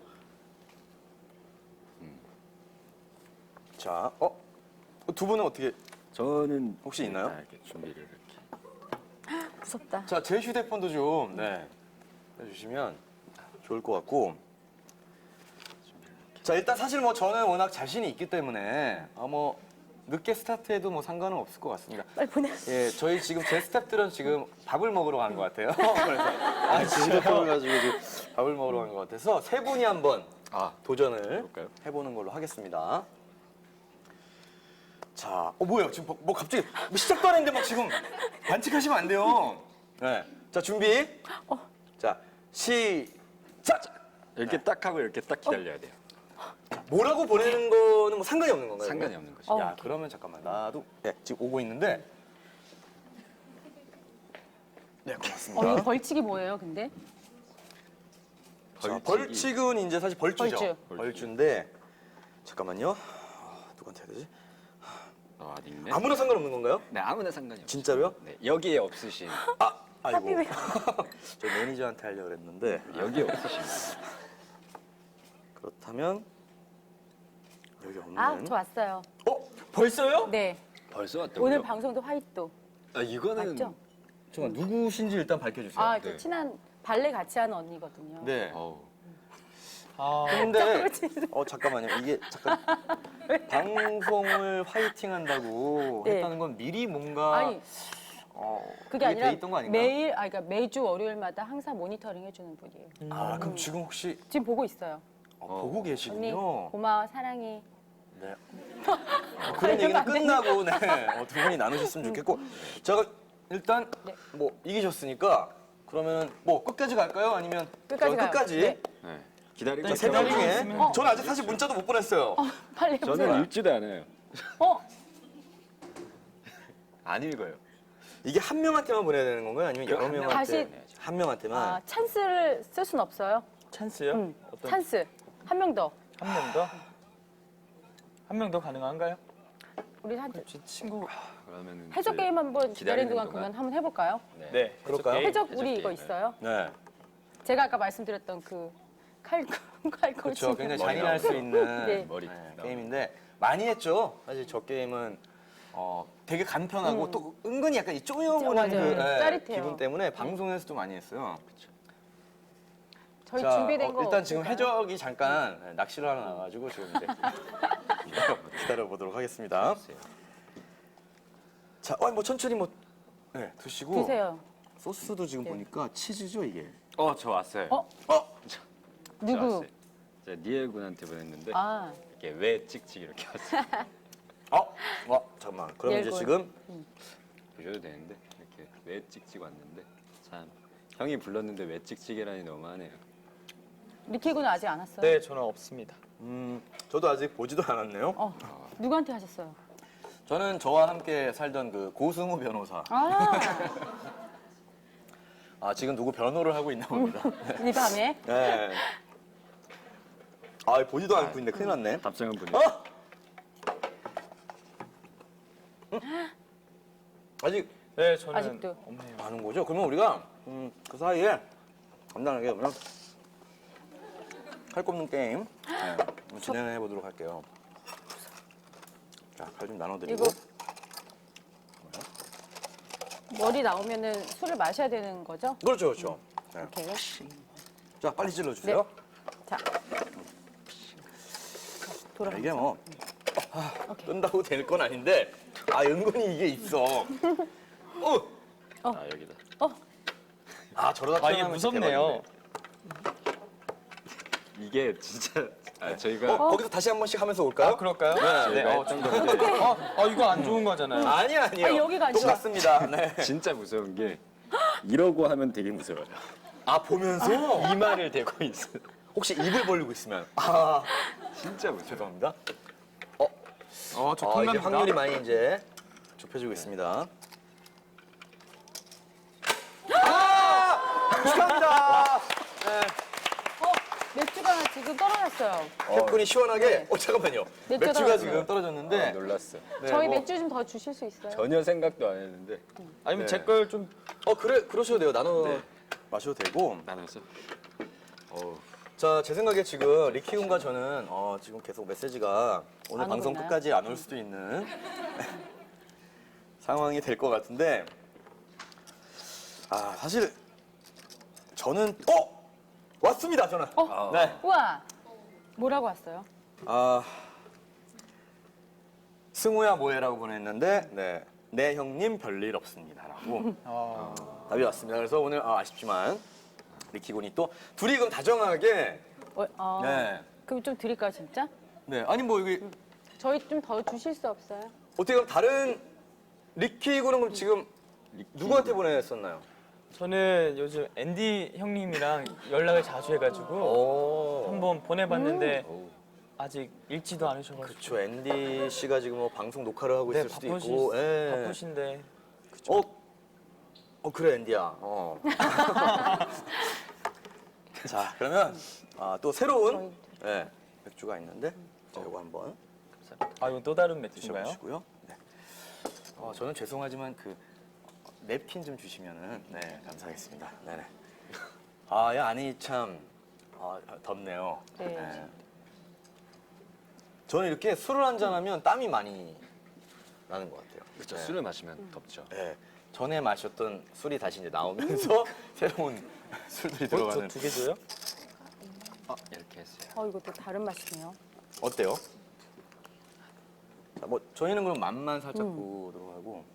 자, 두 분은 어떻게? 저는 혹시 있나요? 다 이렇게 준비를 이렇게. 무섭다. 자, 제 휴대폰도 좀 해주시면 좋을 것 같고. 자, 일단 사실 뭐 저는 워낙 자신이 있기 때문에 뭐 늦게 스타트해도 뭐 상관은 없을 것 같습니다. 빨리 보내. 예, 저희 지금 제 스태프들은 지금 밥을 먹으러 간 것 같아요. 그래서 제 휴대폰을 가지고 지금 밥을 먹으러 간 것 같아서 세 분이 한번 도전을 그럴까요? 해보는 걸로 하겠습니다. 자, 뭐예요? 지금 뭐 갑자기 뭐 시작도 안 했는데 막 지금 반칙하시면 안 돼요. 네, 자 준비. 자, 시작. 이렇게 딱 하고 이렇게 딱 기다려야 돼요. 뭐라고 보내는 거는 뭐 상관이 없는 건가요? 상관이 그러면? 없는 거죠. 야, 그러면 잠깐만 나도 지금 오고 있는데. 네, 고맙습니다. 이 벌칙이 뭐예요, 근데? 자, 벌칙은 이제 사실 벌주죠. 벌주. 벌주인데 잠깐만요. 누구한테 해야 되지? 닉네임? 아무나 상관없는 건가요? 네, 아무나 상관이 없어요. 진짜로요? 네, 여기에 없으신 아이고. 하필이면. 저 매니저한테 하려고 그랬는데 여기에 없으신 그렇다면 여기 없는. 저 왔어요. 벌써요? 네. 벌써 왔다고요? 오늘 방송도 화이트. 이거는 맞죠? 잠깐 누구신지 일단 밝혀주세요. 저 네. 친한 발레 같이 하는 언니거든요. 네. 어우, 근데 잠깐만요. 이게 잠깐 방송을 화이팅한다고 네. 했다는 건 미리 뭔가 아니, 그게 아니라 돼 있던 거 아닌가요? 그러니까 매주 월요일마다 항상 모니터링 해주는 분이에요. 그럼 지금 혹시 지금 보고 있어요. 보고 언니 계시군요. 고마워 사랑해. 네. 그런 얘기는 끝나고 두 분이 나누셨으면 좋겠고. 제가 일단 네. 뭐 이기셨으니까 그러면 뭐 끝까지 갈까요? 아니면 끝까지 가요. 끝까지? 네. 네. 기다리고 자, 세명 기다리고 중에 있으면 저는 아직 사실 문자도 못 보냈어요. 빨리 해보세요. 저는 읽지도 않아요. 어? 안 읽어요. 이게 한 명한테만 보내야 되는 건가요? 아니면 여러 명한테? 다시- 한 명한테만. 찬스를 쓸 순 없어요. 찬스요? 어떤 찬스. 한 명 더. 한 명 더? 한 명 더 가능한가요? 우리 한 제 친구. 그러면은 해적 게임 한번 기다리는 기다리는 동안 동안? 그러면 한번 해볼까요? 네. 그럴까요? 해적 해적 우리 이거 게임을. 있어요. 네. 제가 아까 말씀드렸던 그 칼콜 그렇죠. 치는 굉장히 머리 잔인할 수 있는 네. 머리 네, 나오는 게임인데 많이 했죠. 사실 저 게임은 되게 간편하고 또 은근히 약간 이 쪼여보는 맞아요. 그 짜릿해요. 기분 때문에 방송에서도 많이 했어요. 저희 자, 준비된 거 일단 지금 없을까요? 해적이 잠깐 낚시를 하러 나가지고 지금 이제 기다려 보도록 하겠습니다. 자, 뭐 천천히 뭐 드시고 드세요. 소스도 지금 네. 보니까 치즈죠 이게. 저 왔어요. 누구? 제가 니엘 군한테 보냈는데 아, 이렇게 왜 찍찍 이렇게 왔어요. 잠깐만. 그럼 이제 옐군. 지금 보셔도 되는데 이렇게 왜 찍찍 왔는데 참 형이 불렀는데 왜 찍찍이라니 너무하네요. 리키군은 아직 안 왔어요? 네, 저는 없습니다. 저도 아직 보지도 않았네요. 누구한테 하셨어요? 저는 저와 함께 살던 그 고승우 변호사. 지금 누구 변호를 하고 있나 봅니다. 이 밤에? 네. 보지도 않고 있는데 큰일 났네. 답장은 보내. 아직 네, 저는 아직도. 없네요. 많은 거죠? 그러면 우리가 그 사이에 간단하게 그냥 칼 꼽는 게임 한번 진행해 보도록 할게요. 자, 칼 좀 나눠드리고. 이거 머리 나오면은 술을 마셔야 되는 거죠? 그렇죠, 그렇죠. 네. 이렇게. 자, 빨리 찔러주세요. 자. 돌아. 이게 뭐 뜬다고 될 건 아닌데 은근히 이게 있어. 여기다. 저러다 이게 튀어나오면 무섭네요. 이게 진짜 저희가 거기서 다시 한 번씩 하면서 올까요? 그럴까요? 네. 했던 건데 이거 안 좋은 거잖아요. 아니에요. 아니, 여기가 안 좋아. 똑같습니다. 네. 진짜 무서운 게 이러고 하면 되게 무서워요. 보면서 이마를 대고 있어. 혹시 입을 벌리고 있으면 진짜 무서워. 죄송합니다. 저 이제 킹갑니다. 확률이 많이 이제 좁혀지고 있습니다. 축하합니다. 맥주가 지금 떨어졌어요. 혁군이 시원하게. 잠깐만요. 맥주가 맥주가 떨어졌어요. 지금 떨어졌는데. 놀랐어. 네, 저희 뭐- 맥주 좀 더 주실 수 있어요? 전혀 생각도 안 했는데 아니면 네. 제 걸 좀 그러셔도 돼요. 나눠 네. 마셔도 되고. 나눠서. 자, 제 생각에 지금 리키 군과 저는 지금 계속 메시지가 오늘 안 방송 오고 있나요? 끝까지 안 올 수도 있는 상황이 될 것 같은데 사실 저는 왔습니다, 저는. 네. 우와. 뭐라고 왔어요? 승우야 뭐해라고 보냈는데 네 형님 별일 없습니다라고 답이 왔습니다. 그래서 오늘 아쉽지만 리키 군이 또 둘이 그럼 다정하게 네. 그럼 좀 드릴까요, 진짜? 네. 아니 뭐 여기 저희 좀 더 주실 수 없어요? 어떻게 그럼 다른 리키 군은 그럼 지금 누구한테 보냈었나요? 저는 요즘 앤디 형님이랑 연락을 자주 해가지고 한번 보내봤는데 아직 읽지도 않으셔가지고. 그렇죠. 앤디 씨가 지금 뭐 방송 녹화를 하고 있을 수도 있고. 바쁘신데. 그래 앤디야. 자, 그러면 또 새로운 맥주가 있는데 자, 이거 한번 이건 또 다른 맥주인가요? 드셔보시고요. 네. 저는 죄송하지만 그 냅킨 좀 주시면은 감사하겠습니다. 네네. 이 안이 참 덥네요. 네. 저는 이렇게 술을 한잔하면 땀이 많이 나는 것 같아요. 그렇죠. 네. 술을 마시면 덥죠. 네. 전에 마셨던 술이 다시 이제 나오면서 새로운 술들이 들어가는. 저 2개 줘요? 이렇게 했어요. 이것도 다른 맛이네요. 어때요? 자, 뭐 저희는 그럼 맛만 살짝 보도록 하고.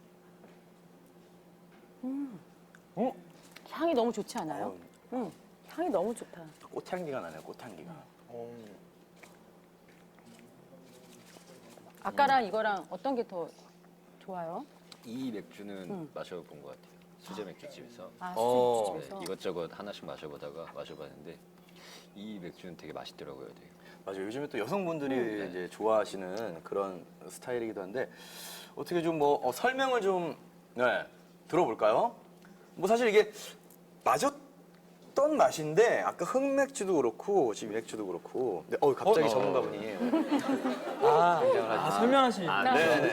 향이 너무 좋지 않아요? 향이 너무 좋다. 꽃향기가 나네요. 꽃향기가. 아까랑 이거랑 어떤 게 더 좋아요? 이 맥주는 마셔본 것 같아요. 수제 맥주집에서 술집에서. 이것저것 하나씩 마셔보다가 마셔봤는데 이 맥주는 되게 맛있더라고요. 되게. 맞아요. 요즘에 또 여성분들이 이제 좋아하시는 그런 스타일이기도 한데 어떻게 좀 뭐 설명을 좀 들어볼까요? 뭐 사실 이게 마셨던 맛인데 아까 흑맥주도 그렇고 지금 이 맥주도 그렇고 근데 갑자기 전문가분이 설명하시는. 네.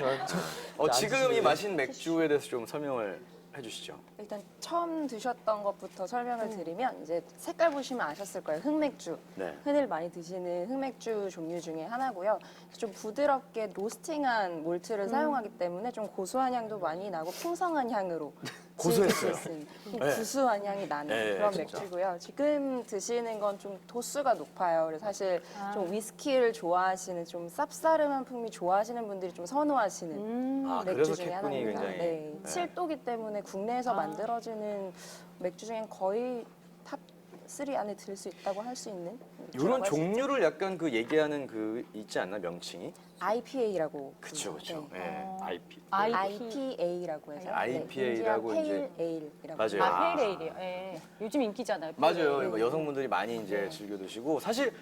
지금 이 마신 맥주에 대해서 좀 설명을 해주시죠. 일단 처음 드셨던 것부터 설명을 드리면 이제 색깔 보시면 아셨을 거예요. 흑맥주. 네. 흔히 많이 드시는 흑맥주 종류 중에 하나고요. 좀 부드럽게 로스팅한 몰트를 사용하기 때문에 좀 고소한 향도 많이 나고 풍성한 향으로 고소했어요. 즐길 수 있는 좀 네. 구수한 향이 나는 네, 그런 진짜. 맥주고요. 지금 드시는 건 좀 도수가 높아요. 그래서 사실 좀 위스키를 좋아하시는 좀 쌉싸름한 풍미 좋아하시는 분들이 좀 선호하시는 아, 맥주 그래서 중에 캡군이 하나입니다. 굉장히. 네. 7도기 때문에 국내에서 만들어지는 맥주 중엔 거의 탑 3 안에 들 수 있다고 할 수 있는 이런 맥주라고 할수 있죠. 종류를 약간 그 얘기하는 그 있지 않나 명칭이? IPA라고 그쵸, 그쵸. 네. 예, IP. IPA라고 해서 IPA라고 네, 이제- 인디안 페일 에일이라고 맞아요. 아, 페일에일이요. 예. 요즘 인기잖아요. 맞아요. 페일에일. 이거 여성분들이 많이 이제 즐겨 드시고 사실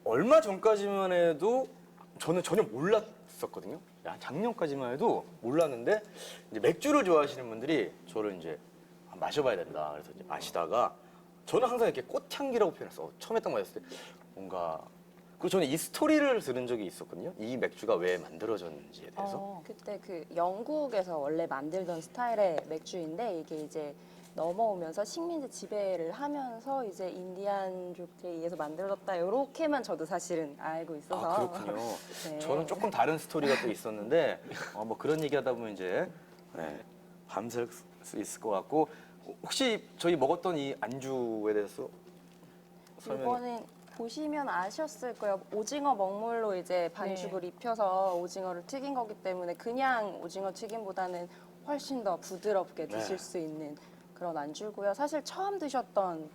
얼마 전까지만 해도 저는 전혀 몰랐었거든요. 작년까지만 해도 몰랐는데 이제 맥주를 좋아하시는 분들이 저를 이제 마셔봐야 된다. 그래서 이제 마시다가 저는 항상 이렇게 꽃향기라고 표현했어. 처음에 딱 마셨을 때 뭔가 그리고 저는 이 스토리를 들은 적이 있었거든요. 이 맥주가 왜 만들어졌는지에 대해서. 그때 그 영국에서 원래 만들던 스타일의 맥주인데 이게 이제 넘어오면서 식민지 지배를 하면서 이제 인디안족들에 의해서 만들어졌다. 이렇게만 저도 사실은 알고 있어서. 아, 그렇군요. 네. 저는 조금 다른 스토리가 또 있었는데 뭐 그런 얘기하다 보면 이제 네, 밤샐 수 있을 것 같고 혹시 저희 먹었던 이 안주에 대해서 설명. 이거는 보시면 아셨을 거예요. 오징어 먹물로 이제 반죽을 입혀서 오징어를 튀긴 거기 때문에 그냥 오징어 튀김보다는 훨씬 더 부드럽게 드실 네. 수 있는 그런 안주고요. 사실 처음 드셨던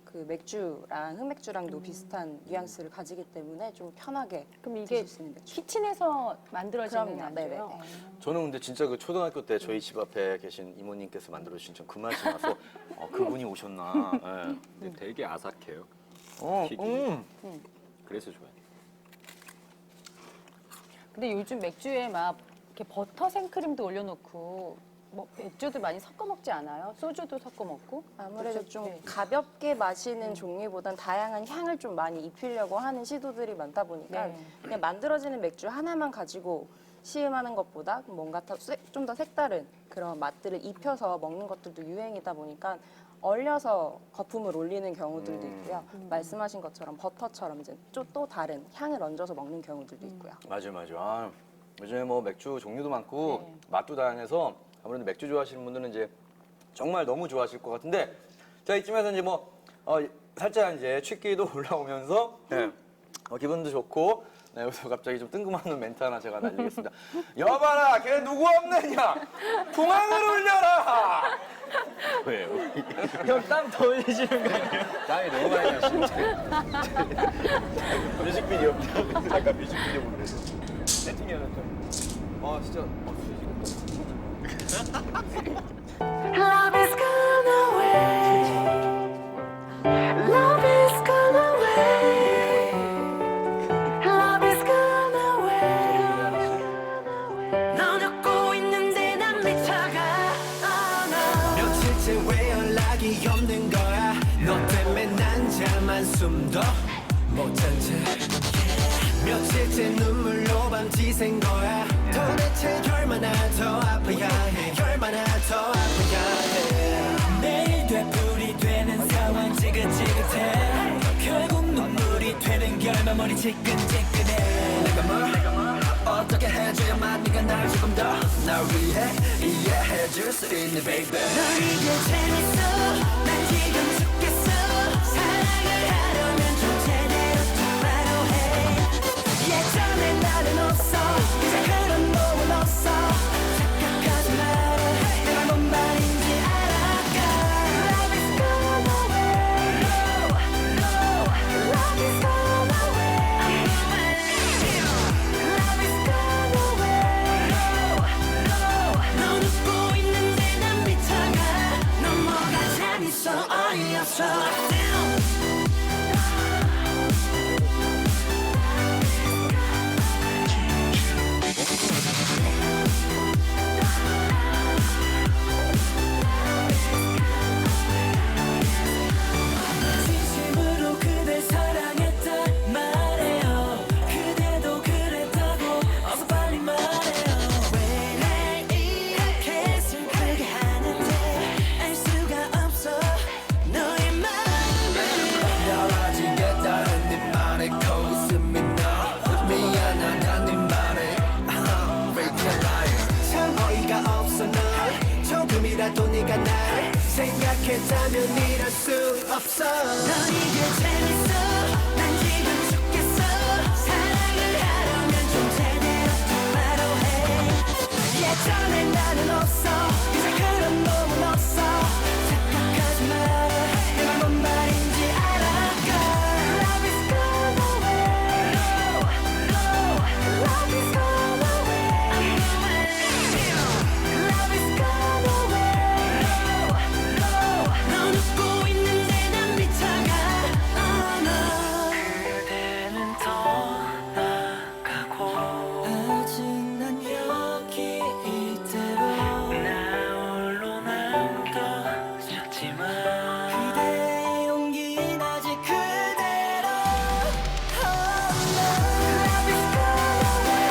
그 맥주랑 흑맥주랑도 비슷한 뉘앙스를 가지기 때문에 좀 편하게 그럼 이게 드실 수 있는 맥주. 키친에서 만들어지는 그럼요. 안주예요. 네네. 저는 근데 진짜 그 초등학교 때 저희 집 앞에 계신 이모님께서 만들어 주신 그 맛이 나서 그분이 오셨나. 네. 근데 되게 아삭해요. 튀김이. 음. 그래서 좋아요. 근데 요즘 맥주에 막 이렇게 버터 생크림도 올려놓고 뭐 맥주도 많이 섞어 먹지 않아요? 소주도 섞어 먹고? 아무래도 좀 네. 가볍게 마시는 종류보단 다양한 향을 좀 많이 입히려고 하는 시도들이 많다 보니까 네. 그냥 만들어지는 맥주 하나만 가지고 시음하는 것보다 뭔가 좀 더 색다른 그런 맛들을 입혀서 먹는 것들도 유행이다 보니까 얼려서 거품을 올리는 경우들도 있고요. 말씀하신 것처럼 버터처럼 이제 또 다른 향을 얹어서 먹는 경우들도 있고요. 맞아요, 맞아요. 요즘에 뭐 맥주 종류도 많고 네. 맛도 다양해서 아무래도 맥주 좋아하시는 분들은 이제 정말 너무 좋아하실 것 같은데 자 이쯤에서 이제 뭐 살짝 이제 취기도 올라오면서 네. 기분도 좋고 네, 여기서 갑자기 좀 뜬금없는 멘트 하나 제가 날리겠습니다. 여봐라, 걔 누구 없느냐? 풍악을 울려라. 왜요? 형 땀 더 흘리시는 거 아니에요? 땀이 너무 많이 나시는데. 뮤직비디오. 잠깐 뮤직비디오 보내요. 세팅해야죠. 진짜. Love is gone away. Love is gone away. Love is gone away. 넌 웃고 있는데 난 미쳐가. Oh no. 며칠째 왜 연락이 없는 거야 너 때문에 난 잠만 숨도 못 잔 채 며칠째 눈물로 밤지 샌 거야 도대체 얼마나 더 아파야 해 얼마나 더 아파야 해 매일 되풀이 되는 상황 지긋지긋해 결국 눈물이 되는 결과 머리 지끈지끈해 내가 뭘 어떻게 해줘야만 네가 날 조금 더 날 위해 이해해줄 수 있는 baby 넌 이제 재밌어. 난 지금 죽겠어. 사랑을 하려면 좀 제대로 참아로 해. 예전에 나는 없어. 이제 그런 놈은 없어. 착각하지 마라. 내가 뭔 말인지 알아가. Love is gone away. No, no. Love is gone away. Love is gone away. No, no. 넌 웃고 있는데 난 미쳐가. 넌 뭐가 재밌어 어이없어. 몰라도 네가 날 생각했다면 이럴 수 없어. 넌 이게 재밌어 난 지금 죽겠어 사랑을 하려면 좀 제대로 똑바로 해 예전에 나는 없어 이제 그런 놈은 없어 착각하지 마 내가 뭔 말인지 알아 girl love is gone away love is gone away love is gone away 넌 웃고 있는데 난 미쳐가 oh no 그대는 떠나가고 아직 난 여기 이대로 나 홀로 남겨졌지만 그대의 용기는 아직 그대로 oh no love is gone away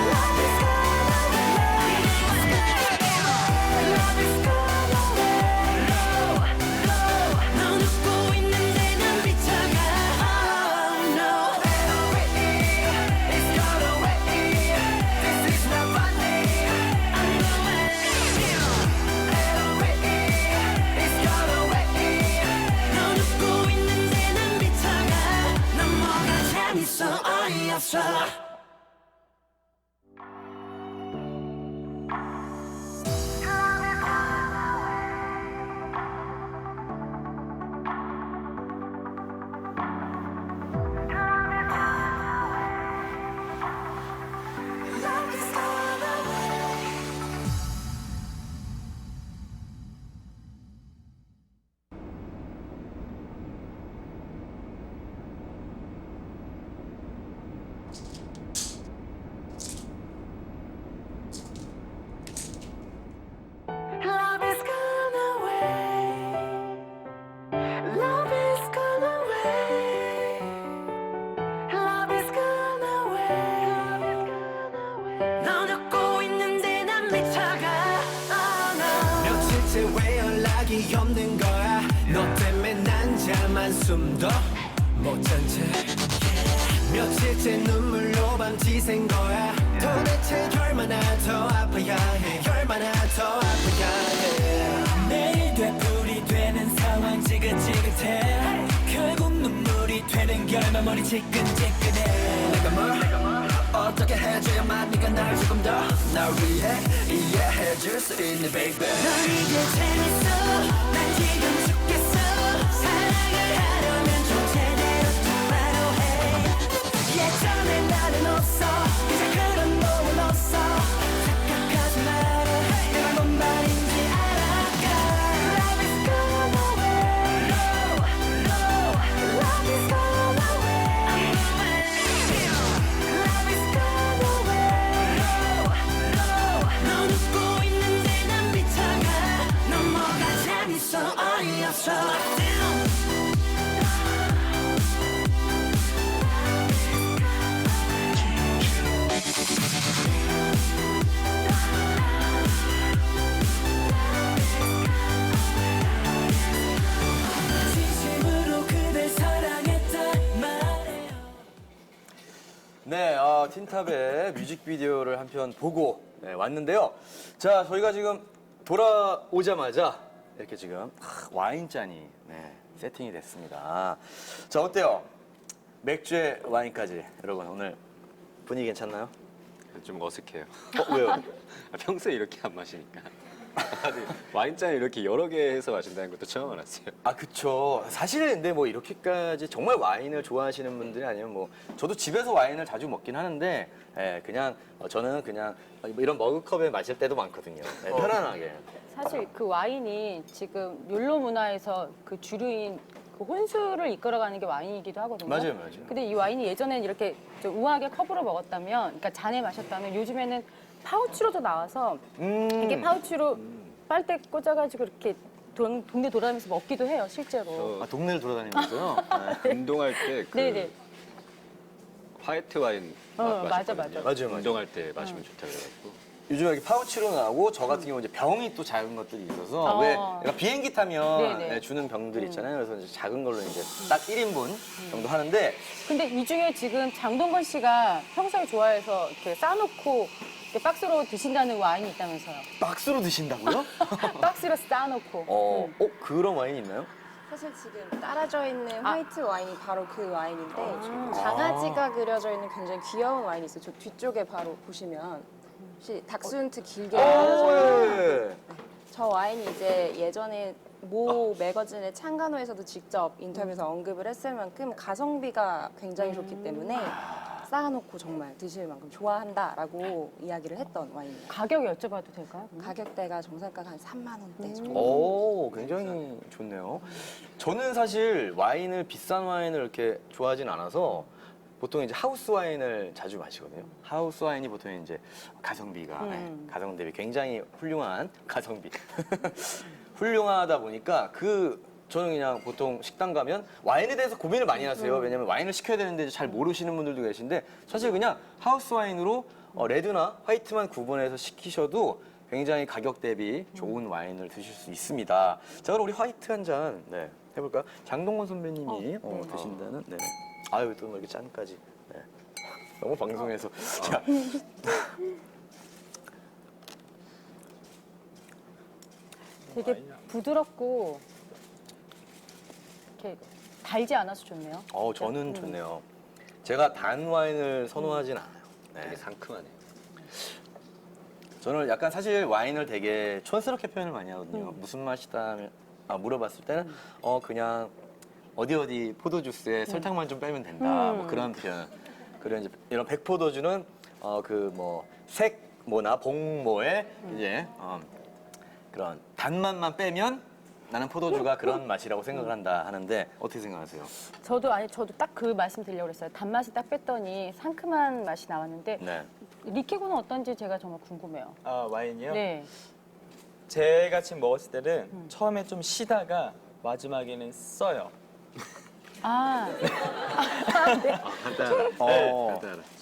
love is gone away love is gone away 넌 웃고 있는데 난 미쳐가 oh no It's gone away. This is not funny. It's gone away. 넌 웃고 있는데 난 미쳐가 넌 뭐가 재밌어 어이없어 Love is gone away Love is gone away. Love is gone away. Love is gone away. 넌 웃고 있는데 난 미쳐가. Oh no. 며칠째 왜 연락이 없는 거야? 너 때문에 난 잠안 숨도 못 잔 채. 며칠째 눈물로 밤지 샌 거야. 도대체 얼마나 더 아파야 해? 얼마나 더 아파야 해? 매일 되풀이 되는 상황 지긋지긋해. 결국 눈물이 되는 결말 머리 지끈지끈해. 내가 뭘 어떻게 해줘야만 네가 날 조금 더 날 위해 이해해줄 수 있니 baby. 넌 이게 재밌어 난 지금 죽겠어 사랑을 하려면 좀 제대로 똑바로 해 예전에 나는 없어 이제 그런 놈은 없어 착각하지 마라 내가 뭔 말인지 알아 girl love is gone away love is gone away love is gone away 넌 웃고 있는데 난 미쳐가 넌 뭐가 재밌어 어이없어 진심으로 그댈 사랑했다 말해요 네, 틴탑의 뮤직비디오를 한 편 보고 왔는데요. 자, 저희가 지금 돌아오자마자 이렇게 지금 와인잔이 세팅이 됐습니다. 자, 어때요? 맥주에 와인까지. 여러분, 오늘 분위기 괜찮나요? 좀 어색해요. 왜요? 평소에 이렇게 안 마시니까. 와인잔을 이렇게 여러 개 해서 마신다는 것도 처음 알았어요. 아, 그쵸. 사실 근데 뭐 이렇게까지 정말 와인을 좋아하시는 분들이 아니면 뭐 저도 집에서 와인을 자주 먹긴 하는데 그냥 저는 그냥 이런 머그컵에 마실 때도 많거든요. 편안하게. 사실 그 와인이 지금 욜로 문화에서 그 주류인 그 혼술을 이끌어가는 게 와인이기도 하거든요. 맞아요. 근데 이 와인이 예전에는 이렇게 좀 우아하게 컵으로 먹었다면, 그러니까 잔에 마셨다면 요즘에는 파우치로도 나와서 이게 파우치로 빨대 꽂아가지고 이렇게 동네 돌아다니면서 먹기도 해요, 실제로. 아, 동네를 돌아다니면서요? 운동할 때 그 네네. 화이트 와인 맞아. 맞아요. 운동할 때 마시면 좋다 그래가지고. 요즘 여기 파우치로 나오고 저 같은 경우 이제 병이 또 작은 것들이 있어서 왜 약간 비행기 타면 네네. 주는 병들 있잖아요. 그래서 이제 작은 걸로 이제 딱 1인분 정도 하는데 근데 이 중에 지금 장동건 씨가 평소에 좋아해서 이렇게 싸놓고 박스로 드신다는 와인이 있다면서요. 박스로 드신다고요? 박스로 쌓아놓고. 그런 와인이 있나요? 사실 지금 따라져 있는 화이트 와인이 바로 그 와인인데 강아지가 그려져 있는 굉장히 귀여운 와인이 있어요. 저 뒤쪽에 바로 보시면 혹시 닥스훈트 길게 그려져 있는 예. 저 와인이 이제 예전에 모 매거진의 창간호에서도 직접 인터뷰에서 언급을 했을 만큼 가성비가 굉장히 좋기 때문에 쌓아놓고 정말 드실 만큼 좋아한다라고 이야기를 했던 와인이에요. 가격 여쭤봐도 될까요? 가격대가 정상가가 한 3만 원대 정도. 오, 굉장히 좋네요. 저는 사실 와인을 비싼 와인을 이렇게 좋아하진 않아서 보통 이제 하우스 와인을 자주 마시거든요. 하우스 와인이 보통 이제 가성비가 가성 대비 굉장히 훌륭한 가성비 훌륭하다 보니까 저는 그냥 보통 식당 가면 와인에 대해서 고민을 많이 하세요. 왜냐면 와인을 시켜야 되는데 잘 모르시는 분들도 계신데 사실 그냥 하우스 와인으로 레드나 화이트만 구분해서 시키셔도 굉장히 가격 대비 좋은 와인을 드실 수 있습니다. 자, 그럼 우리 화이트 한 잔 해볼까요? 장동건 선배님이 드신다는. 네. 아유, 또 뭐 이렇게 짠까지. 네. 너무 방송에서. 자. 되게 부드럽고 이렇게 달지 않아서 좋네요. 저는 좋네요. 제가 단 와인을 선호하진 않아요. 되게 네. 상큼하네요. 저는 약간 사실 와인을 되게 촌스럽게 표현을 많이 하거든요. 무슨 맛이다 물어봤을 때는 그냥 어디 포도주스에 설탕만 좀 빼면 된다. 뭐 그런 표현. 그리고 이제 이런 백포도주는 색모나 복모에 이제 그런 단맛만 빼면 나는 포도주가 그런 맛이라고 생각을 한다 하는데 어떻게 생각하세요? 저도 딱 그 말씀 드리려고 그랬어요. 단맛이 딱 뺐더니 상큼한 맛이 나왔는데 네. 리키고는 어떤지 제가 정말 궁금해요. 아, 와인이요? 네. 제가 지금 먹었을 때는 처음에 좀 시다가 마지막에는 써요.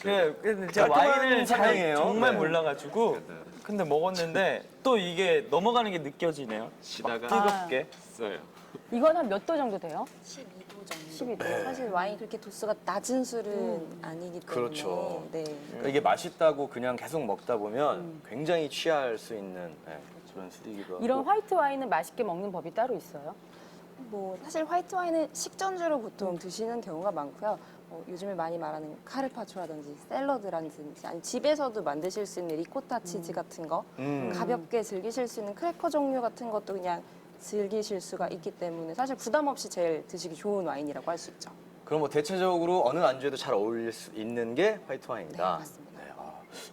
네. 근데 제가 깔끔한 와인을 설명이에요. 정말 네. 몰라가지고 근데 먹었는데 또 이게 넘어가는 게 느껴지네요. 시다가 뜨겁게. 써요. 이건 한 몇 도 정도 돼요? 12도 정도. 12도. 사실 와인이 그렇게 도수가 낮은 술은 아니기 때문에. 그렇죠. 네. 그러니까 이게 맛있다고 그냥 계속 먹다 보면 굉장히 취할 수 있는 그런 술이기도 하고. 이런 화이트 와인은 맛있게 먹는 법이 따로 있어요? 뭐 사실 화이트 와인은 식전주로 보통 드시는 경우가 많고요. 요즘에 많이 말하는 카르파초라든지 샐러드라든지 아니 집에서도 만드실 수 있는 리코타 치즈 같은 거 가볍게 즐기실 수 있는 크래커 종류 같은 것도 그냥 즐기실 수가 있기 때문에 사실 부담 없이 제일 드시기 좋은 와인이라고 할 수 있죠. 그럼 뭐 대체적으로 어느 안주에도 잘 어울릴 수 있는 게 화이트 와인이다. 네, 맞습니다. 네,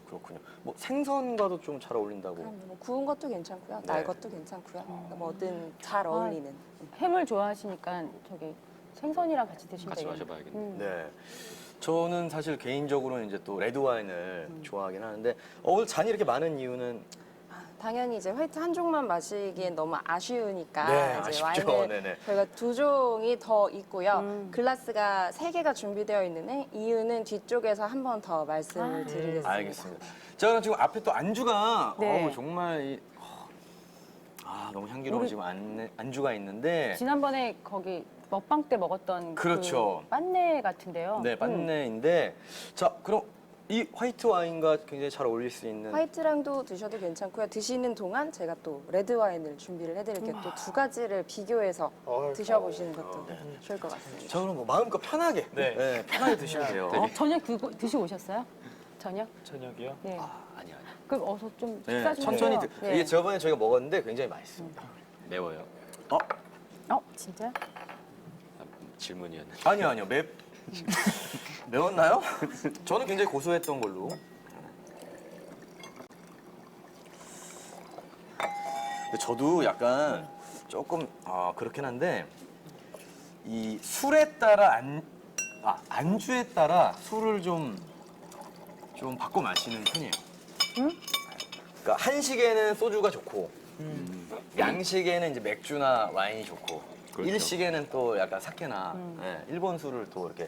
그렇군요. 뭐 생선과도 좀 잘 어울린다고. 그럼 뭐 구운 것도 괜찮고요, 날 것도 괜찮고요. 뭐든 잘 어울리는. 해물 좋아하시니까 저기 생선이랑 같이 드시면 같이 되겠네요. 마셔봐야겠네요. 네. 저는 사실 개인적으로는 이제 또 레드 와인을 좋아하긴 하는데 오늘 잔이 이렇게 많은 이유는 당연히 이제 화이트 한 종만 마시기엔 너무 아쉬우니까 네, 이제 아쉽죠. 와인을 네네. 저희가 2종이 더 있고요. 글라스가 3개가 준비되어 있는 이유는 뒤쪽에서 한 번 더 말씀을 드리겠습니다. 알겠습니다. 자, 그럼 지금 앞에 또 안주가 네. 정말 너무 향기로운 지금 안주가 있는데 지난번에 거기 먹방 때 먹었던 그렇죠. 그 빤네 같은데요. 네, 빤네인데 자, 그럼 이 화이트 와인과 굉장히 잘 어울릴 수 있는 화이트랑도 드셔도 괜찮고요. 드시는 동안 제가 또 레드 와인을 준비를 해드릴게요. 또 2가지를 비교해서 드셔보시는 것도 좋을 것 같습니다. 자, 그럼 뭐 마음껏 편하게 편하게 드시면 돼요. 저녁 드시고 오셨어요? 저녁? 저녁이요? 네. 아니요. 그럼 어서 좀 네, 식사 좀 천천히 해요. 네. 이게 저번에 저희가 먹었는데 굉장히 맛있습니다. 매워요. 진짜? 질문이었는데. 아니요. 매웠나요? 저는 굉장히 고소했던 걸로. 근데 저도 약간 조금 그렇긴 한데 이 술에 따라 안주에 따라 술을 좀 바꿔 마시는 편이에요. 그러니까 한식에는 소주가 좋고 양식에는 이제 맥주나 와인이 좋고 그렇죠. 일식에는 또 약간 사케나 일본 술을 또 이렇게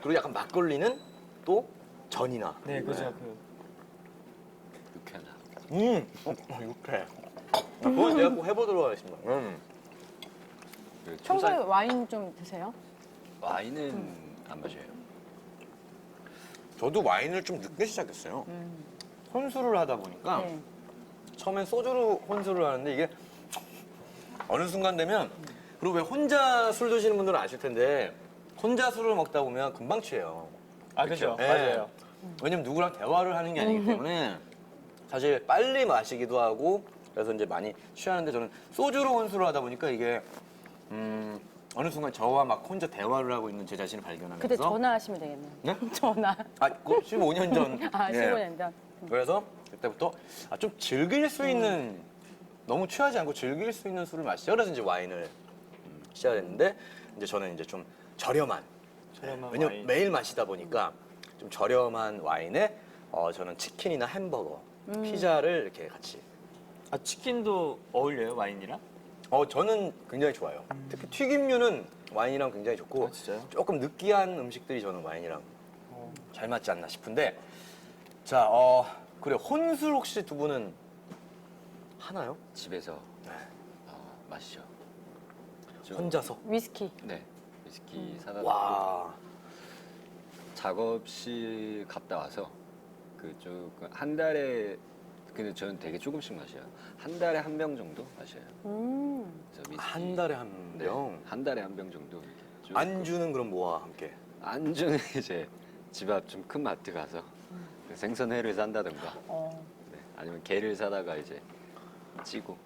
그리고 약간 막걸리는 또 전이나 네, 그죠. 육회나. 육회. 그건 제가 꼭 해보도록 하겠습니다. 그 평소에 와인 좀 드세요? 와인은 안 마셔요. 저도 와인을 좀 늦게 시작했어요. 혼술을 하다 보니까 네. 처음엔 소주로 혼술을 하는데 이게 어느 순간 되면 그리고 왜 혼자 술 드시는 분들은 아실 텐데 혼자 술을 먹다 보면 금방 취해요. 아 그죠? 네. 맞아요. 왜냐면 누구랑 대화를 하는 게 아니기 때문에 사실 빨리 마시기도 하고 그래서 이제 많이 취하는데 저는 소주로 혼술을 하다 보니까 이게 어느 순간 저와 막 혼자 대화를 하고 있는 제 자신을 발견하면서 그때 전화하시면 되겠네요. 네? 전화. 아, 그 15년 전. 아, 예. 15년 전. 그래서 그때부터 좀 즐길 수 있는 너무 취하지 않고 즐길 수 있는 술을 마시자. 그래서 이제 와인을 시작했는데 이제 저는 이제 좀 저렴한 왜냐면 와인. 매일 마시다 보니까 좀 저렴한 와인에 저는 치킨이나 햄버거, 피자를 이렇게 같이 아 치킨도 어울려요 와인이랑? 저는 굉장히 좋아요. 특히 튀김류는 와인이랑 굉장히 좋고 아, 진짜요? 조금 느끼한 음식들이 저는 와인이랑 잘 맞지 않나 싶은데 자, 그래 혼술 혹시 두 분은 하나요? 집에서 네. 마시죠. 저- 혼자서? 위스키. 네. 위스키 사다 놓고 와, 작업실 갔다 와서 그쪽 한 달에 근데 저는 되게 조금씩 마셔요. 한 달에 한 병 정도 마셔요. 그래서 위스키 한 달에 한 네, 병. 한 달에 한 병 정도 이렇게 쭉 안주는 그럼 뭐와 함께? 안주는 이제 집 앞 좀 큰 마트 가서 생선회를 산다든가 네, 아니면 게를 사다가 이제 찌고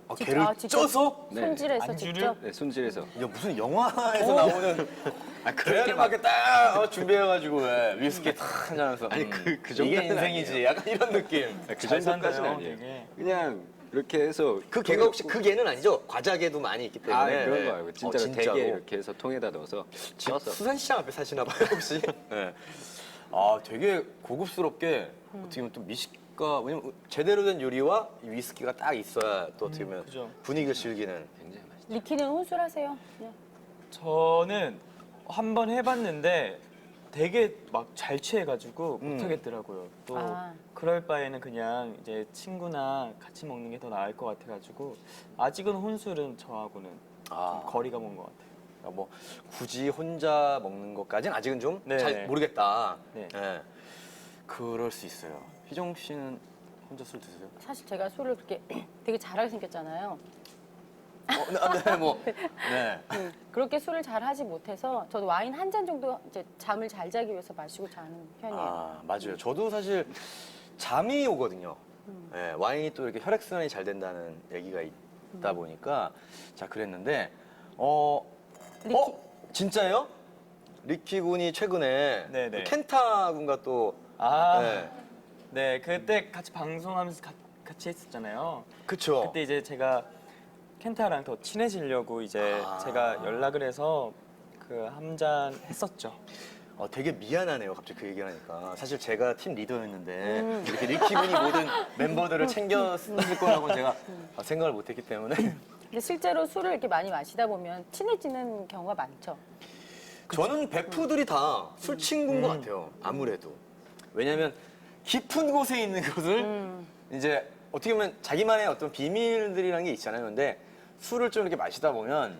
직접- 게를 아, 직접? 쪄서? 네. 손질해서 안주를? 직접. 네, 손질해서 야, 무슨 영화에서 나오는 게를 막 이렇게 딱 준비해가지고 왜, 위스키 탁 한잔하면서 아니, 그 정도는 이게 인생이지. 약간 이런 느낌. 그 잘 정도까지는 산다요, 아니에요. 되게. 그냥 이렇게 해서 그 게가 혹시 그 게는 아니죠? 과자게도 많이 있기 때문에. 아 그런 네. 거 알고 진짜로 진짜로. 대게 이렇게 해서 통에다 넣어서 쪄서 수산시장 앞에 사시나 봐요, 혹시? 네. 아, 되게 고급스럽게 어떻게 보면 또 미식가, 왜냐면 제대로 된 요리와 이 위스키가 딱 있어야 또 어떻게 보면 그죠. 분위기를 즐기는. 굉장히 맛있죠. 리키는 혼술하세요? 네. 저는 한 번 해봤는데 되게 막 잘 취해가지고 못하겠더라고요. 또 아. 그럴 바에는 그냥 이제 친구나 같이 먹는 게 더 나을 것 같아가지고 아직은 혼술은 저하고는 아. 좀 거리가 먼 것 같아요. 그러니까 뭐 굳이 혼자 먹는 것까지는 아직은 좀 네. 잘 모르겠다. 네. 네. 그럴 수 있어요. 희정 씨는 혼자 술 드세요? 사실 제가 술을 그렇게 되게 잘하게 생겼잖아요. 네, 뭐. 네. 그렇게 술을 잘 하지 못해서 저도 와인 한 잔 정도 이제 잠을 잘 자기 위해서 마시고 자는 편이에요. 아, 맞아요. 저도 사실 잠이 오거든요. 네, 와인이 또 이렇게 혈액순환이 잘 된다는 얘기가 있다 보니까 자, 그랬는데 리키. 진짜요? 리키 군이 최근에 네네. 그 켄타 군과 또 아, 네. 네, 그때 같이 방송하면서 같이 했었잖아요. 그쵸? 그때 이제 제가 켄타랑 더 친해지려고 이제 아. 제가 연락을 해서 그 한 잔 했었죠. 되게 미안하네요. 갑자기 그 얘기를 하니까. 사실 제가 팀 리더였는데 이렇게 리키 군이 모든 멤버들을 챙겼을 거라고 제가 생각을 못했기 때문에 근데 실제로 술을 이렇게 많이 마시다 보면 친해지는 경우가 많죠. 저는 베프들이 다 술 친구인 것 같아요. 아무래도. 왜냐하면 깊은 곳에 있는 것을 이제 어떻게 보면 자기만의 어떤 비밀들이라는 게 있잖아요. 근데 술을 좀 이렇게 마시다 보면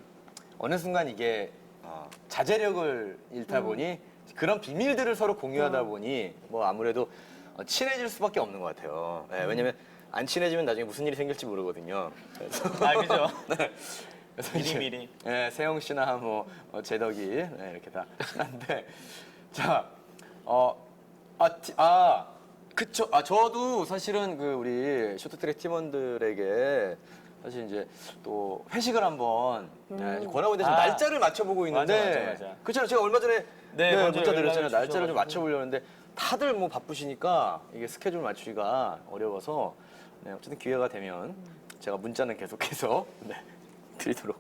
어느 순간 이게 자제력을 잃다 보니 그런 비밀들을 서로 공유하다 보니 뭐 아무래도 친해질 수밖에 없는 것 같아요. 네, 왜냐면 안 친해지면 나중에 무슨 일이 생길지 모르거든요. 그래서 아, 그죠? 네. 그래서 이제, 미리. 네, 세영 씨나 뭐 제덕이 네, 이렇게 다 친한데 자, 그쵸. 저도 사실은 그 우리 쇼트트랙 팀원들에게 사실 이제 또 회식을 한번 권하고 있는데 지금 아. 날짜를 맞춰보고 있는데 맞아. 그렇잖아요. 제가 얼마 전에 네, 먼저 문자 연락을 드렸잖아요. 날짜를 좀 주셔가지고. 맞춰보려는데 다들 뭐 바쁘시니까 이게 스케줄 맞추기가 어려워서 네, 어쨌든 기회가 되면 제가 문자는 계속해서 네, 드리도록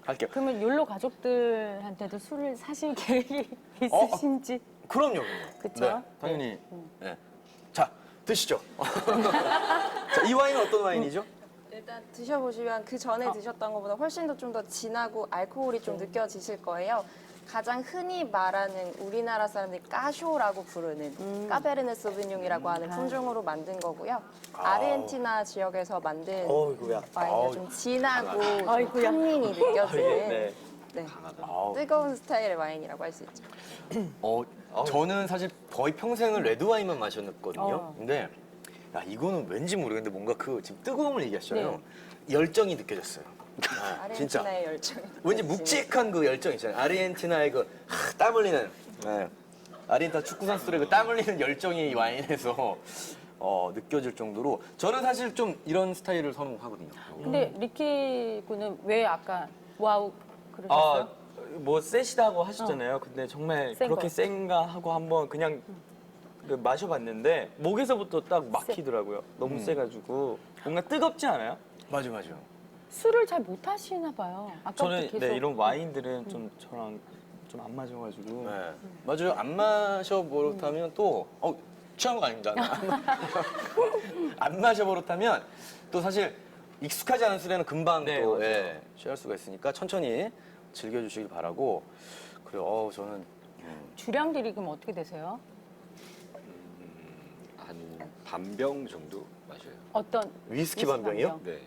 할게요. 그러면 욜로 가족들한테도 술을 사실 계획이 있으신지. 그럼요. 그쵸? 네, 당연히. 네. 자, 드시죠. 자, 이 와인은 어떤 와인이죠? 일단 드셔보시면 그 전에 드셨던 것보다 훨씬 더 좀 더 진하고 알코올이 좀 느껴지실 거예요. 가장 흔히 말하는 우리나라 사람들이 까쇼라고 부르는 까베르네 소비뇽이라고 하는 품종으로 만든 거고요. 아르헨티나 지역에서 만든 어이구야. 와인이 좀 진하고 좀 아이고야. 탄닌이 느껴지는 네. 네, 아우. 뜨거운 스타일의 와인이라고 할 수 있죠. 저는 사실 거의 평생을 레드 와인만 마셨거든요. 근데 야 이거는 왠지 모르겠는데 뭔가 그 지금 뜨거움을 얘기하시잖아요. 열정이 느껴졌어요. 아, 진짜. 아르헨티나의 열정이. 왠지 묵직한 그 열정 있잖아요. 아르헨티나의 그 땀 흘리는 아르헨티나 축구 선수들의 그 땀 흘리는 열정이 이 와인에서 느껴질 정도로 저는 사실 좀 이런 스타일을 선호하거든요. 근데 리키 군은 왜 아까 와우 아, 그러셨어요? 뭐 세시다고 하셨잖아요. 근데 정말 센 그렇게 거. 센가 하고 한번 그냥 그 마셔봤는데 목에서부터 딱 막히더라고요. 너무 세가지고 뭔가 뜨겁지 않아요? 맞아. 술을 잘 못 하시나 봐요. 아까부터 저는 계속 네, 이런 와인들은 좀 저랑 좀 안 맞아가지고 네. 맞아요. 안 마셔 버릇하면 또 취한 거 아닙니다. 안 마셔 버릇하면 또 사실 익숙하지 않은 술에는 금방 네, 또 맞아요. 취할 수가 있으니까 천천히 즐겨주시길 바라고 그래요. 저는 주량들이 그럼 어떻게 되세요? 한 반병 정도 마셔요. 어떤 위스키 반병이요? 반병? 네.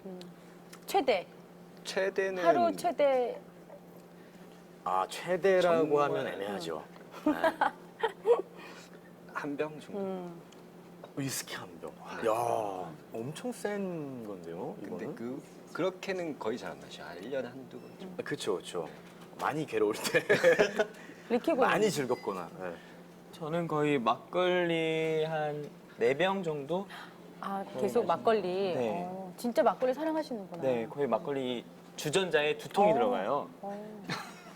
최대 최대는 하루 최대 최대라고 정말- 하면 애매하죠. 한 병 정도. 위스키 한 병. 야, 엄청 센 건데요, 근데 이거는. 그렇게는 거의 잘 안 마셔. 한 1년에 한두 번 정도. 그렇죠. 많이 괴로울 때, 리키 군 많이 즐겁거나. 네. 저는 거의 막걸리 한 4병 정도? 계속 막걸리. 네. 진짜 막걸리 사랑하시는구나. 네, 거의 막걸리 주전자에 2통이 들어가요.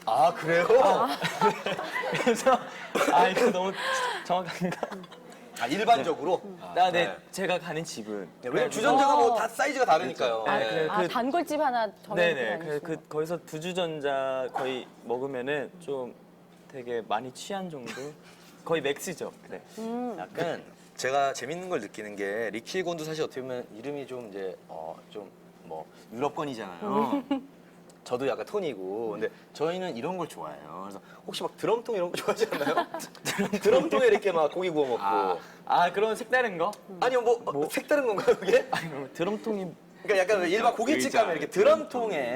아 그래요? 그래서 이거 너무 정확한가? 일반적으로. 네, 네. 제가 가는 집은 왜냐면 주전자가 뭐 다 사이즈가 다르니까요. 네, 그래, 단골집 하나 정해놓고 네네. 다니시는 거기서 두 주전자 거의 먹으면은 좀 되게 많이 취한 정도? 거의 맥스죠. 네. 약간 제가 재밌는 걸 느끼는 게 리킬곤도 사실 어떻게 보면 이름이 좀 이제 좀 뭐 유럽권이잖아요. 저도 약간 톤이고 근데 저희는 이런 걸 좋아해요. 그래서 혹시 막 드럼통 이런 거 좋아하지 않나요? 드럼통에 이렇게 막 고기 구워 먹고 그런 색다른 거? 아니요 뭐 색다른 건가요 그게? 아니, 드럼통이 그러니까 약간 일반 고깃집 가면 이렇게 드럼통에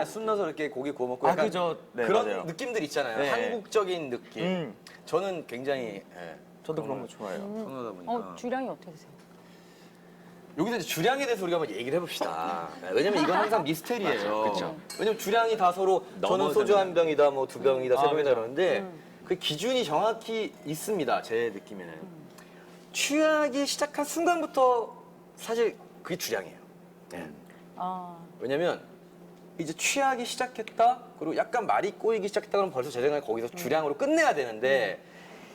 술 넣어서 이렇게 고기 구워 먹고 약간 그죠. 네, 그런 맞아요. 느낌들 있잖아요. 네. 한국적인 느낌. 저는 굉장히 저도 그런 거 좋아해요. 선호하다 보니까 주량이 어떻게 되세요? 여기서 이제 주량에 대해서 우리가 한번 얘기를 해봅시다. 왜냐면 이건 항상 미스테리예요. 그쵸. 왜냐면 주량이 다 서로 저는 소주 한 병이다, 뭐 두 병이다, 세 병이다 그러는데 그 기준이 정확히 있습니다. 제 느낌에는 취하기 시작한 순간부터 사실 그게 주량이에요. 네. 왜냐면 이제 취하기 시작했다, 그리고 약간 말이 꼬이기 시작했다 그러면 벌써 제 생각에 거기서 주량으로 끝내야 되는데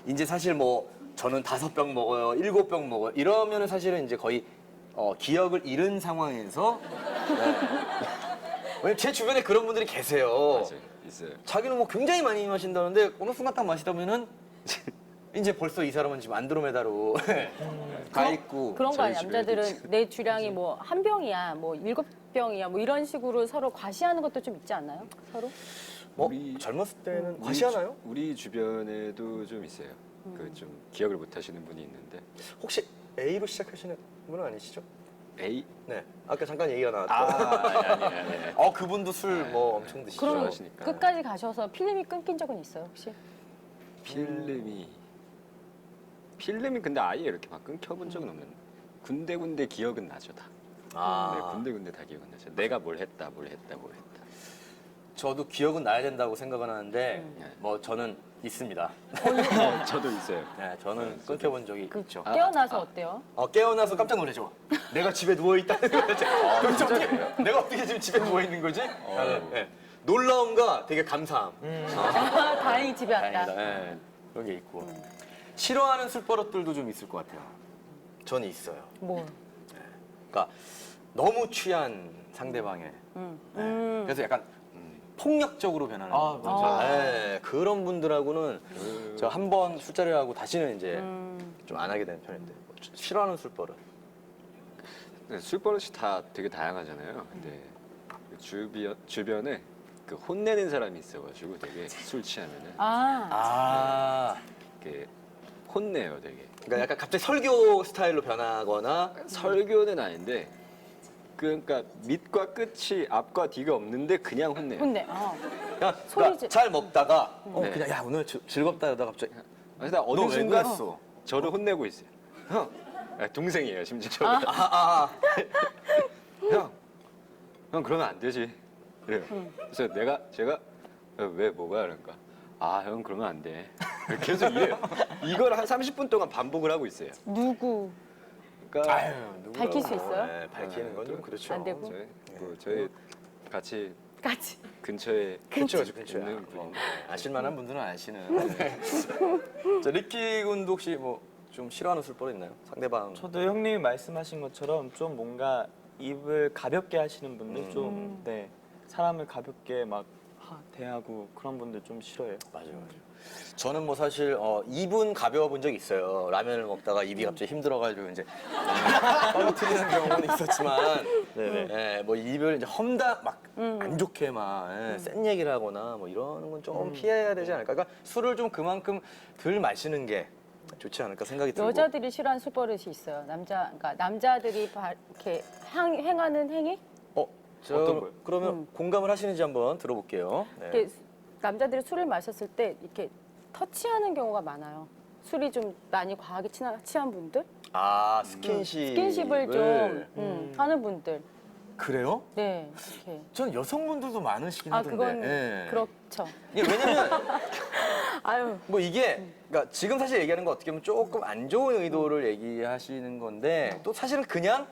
이제 사실 뭐 저는 5병 먹어요, 7병 먹어요 이러면은 사실은 이제 거의 기억을 잃은 상황에서 왜냐면 제 주변에 그런 분들이 계세요. 맞아요. 있어요. 자기는 뭐 굉장히 많이 마신다는데 어느 순간 딱 마시다 보면은 이제 벌써 이 사람은 지금 안드로메다로 가 있고 그런 거 아니에요? 저희 집에도 남자들은 내 주량이 뭐 한 병이야, 뭐 7병이야, 뭐 이런 식으로 서로 과시하는 것도 좀 있지 않나요? 서로? 뭐 우리- 젊었을 때는 우리 과시하나요? 우리 주변에도 좀 있어요. 그 좀 기억을 못 하시는 분이 있는데 혹시 A로 시작하시는 분은 아니시죠? A 네. 아까 잠깐 얘기가 나왔던. 아니. 그분도 술 뭐 엄청 드시죠? 그럼 좋아하시니까. 끝까지 가셔서 필름이 끊긴 적은 있어요, 혹시? 필름이 근데 아예 이렇게 막 끊겨본 적은 없는데 군데군데 기억은 나죠 다. 네, 군데군데 다 기억은 나죠. 내가 뭘 했다. 저도 기억은 나야 된다고 생각은 하는데 뭐 저는 있습니다. 저도 있어요. 네, 저는 끊겨본 적이 있죠. 깨어나서 어때요? 깨어나서 깜짝 놀라죠. 내가 집에 누워 있다는 거지. 그럼 좀 내가 어떻게 지금 집에 누워 있는 거지? 네. 놀라움과 되게 감사함. 다행히 집에 왔다. 다행이다. 네. 그런 게 있고. 싫어하는 술버릇들도 좀 있을 것 같아요. 저는 있어요. 뭐? 그러니까 너무 취한 상대방에. 네. 그래서 약간 폭력적으로 변하는. 맞아요. 네, 그런 분들하고는 저 한 번 술자리를 하고 다시는 이제 좀 안 하게 되는 편인데 싫어하는 술버릇. 네, 술버릇이 다 되게 다양하잖아요. 근데 그 주변에 그 혼내는 사람이 있어가지고 되게 술 취하면은 이렇게 혼내요 되게. 그러니까 약간 갑자기 설교 스타일로 변하거나. 설교는 아닌데 그러니까 밑과 끝이 앞과 뒤가 없는데 그냥 혼내요. 혼내. 그러니까 소리 잘 먹다가 네. 그냥 야 오늘 즐겁다 이러다가 갑자기 그래서 어느 너 왜 순간 그랬어? 저를 혼내고 있어요. 형 동생이에요, 심지어 저보다. 형 그러면 안 되지. 그래요. 그래서 제가 왜 뭐가 그러니까 형 그러면 안 돼. 계속 이래요. 이걸 한 30분 동안 반복을 하고 있어요. 누구 그러니까 누구라고. 밝힐 수 있어요? 네, 밝히는 건 좀 그렇죠. 안 되고. 저희 같이 같이. 근처에 근처야. 있는 분인데 아실만한 분들은 아시는. 네. 자, 리키 군도 혹시 뭐 좀 싫어하는 술버릇 있나요? 상대방. 저도 형님이 말씀하신 것처럼 좀 뭔가 입을 가볍게 하시는 분들 좀 네, 사람을 가볍게 막 대하고 그런 분들 좀 싫어해요. 맞아요. 저는 뭐 사실 입은 가벼워 본 적이 있어요. 라면을 먹다가 입이 갑자기 힘들어가지고 이제 떨어뜨리는 경우는 있었지만, 네, 뭐 입을 이제 험다 막 안 좋게 막 센 얘기를 하거나 뭐 이러는 건 좀 피해야 되지 않을까. 그러니까 술을 좀 그만큼 덜 마시는 게 좋지 않을까 생각이 들고. 여자들이 싫어하는 술버릇이 있어요. 그러니까 남자들이 이렇게 행하는 행위? 어떤 거요? 그러면 공감을 하시는지 한번 들어볼게요. 네. 이렇게 남자들이 술을 마셨을 때 이렇게 터치하는 경우가 많아요. 술이 좀 많이 과하게 취한 분들, 아, 스킨십을 좀 하는 분들. 그래요? 네, 이렇게. 전 여성분들도 많으시긴 아, 하던데. 그건 예. 그렇죠. 이게 왜냐면 아유, 뭐 이게 그러니까 지금 사실 얘기하는 거 어떻게 보면 조금 안 좋은 의도를 얘기하시는 건데 또 사실은 그냥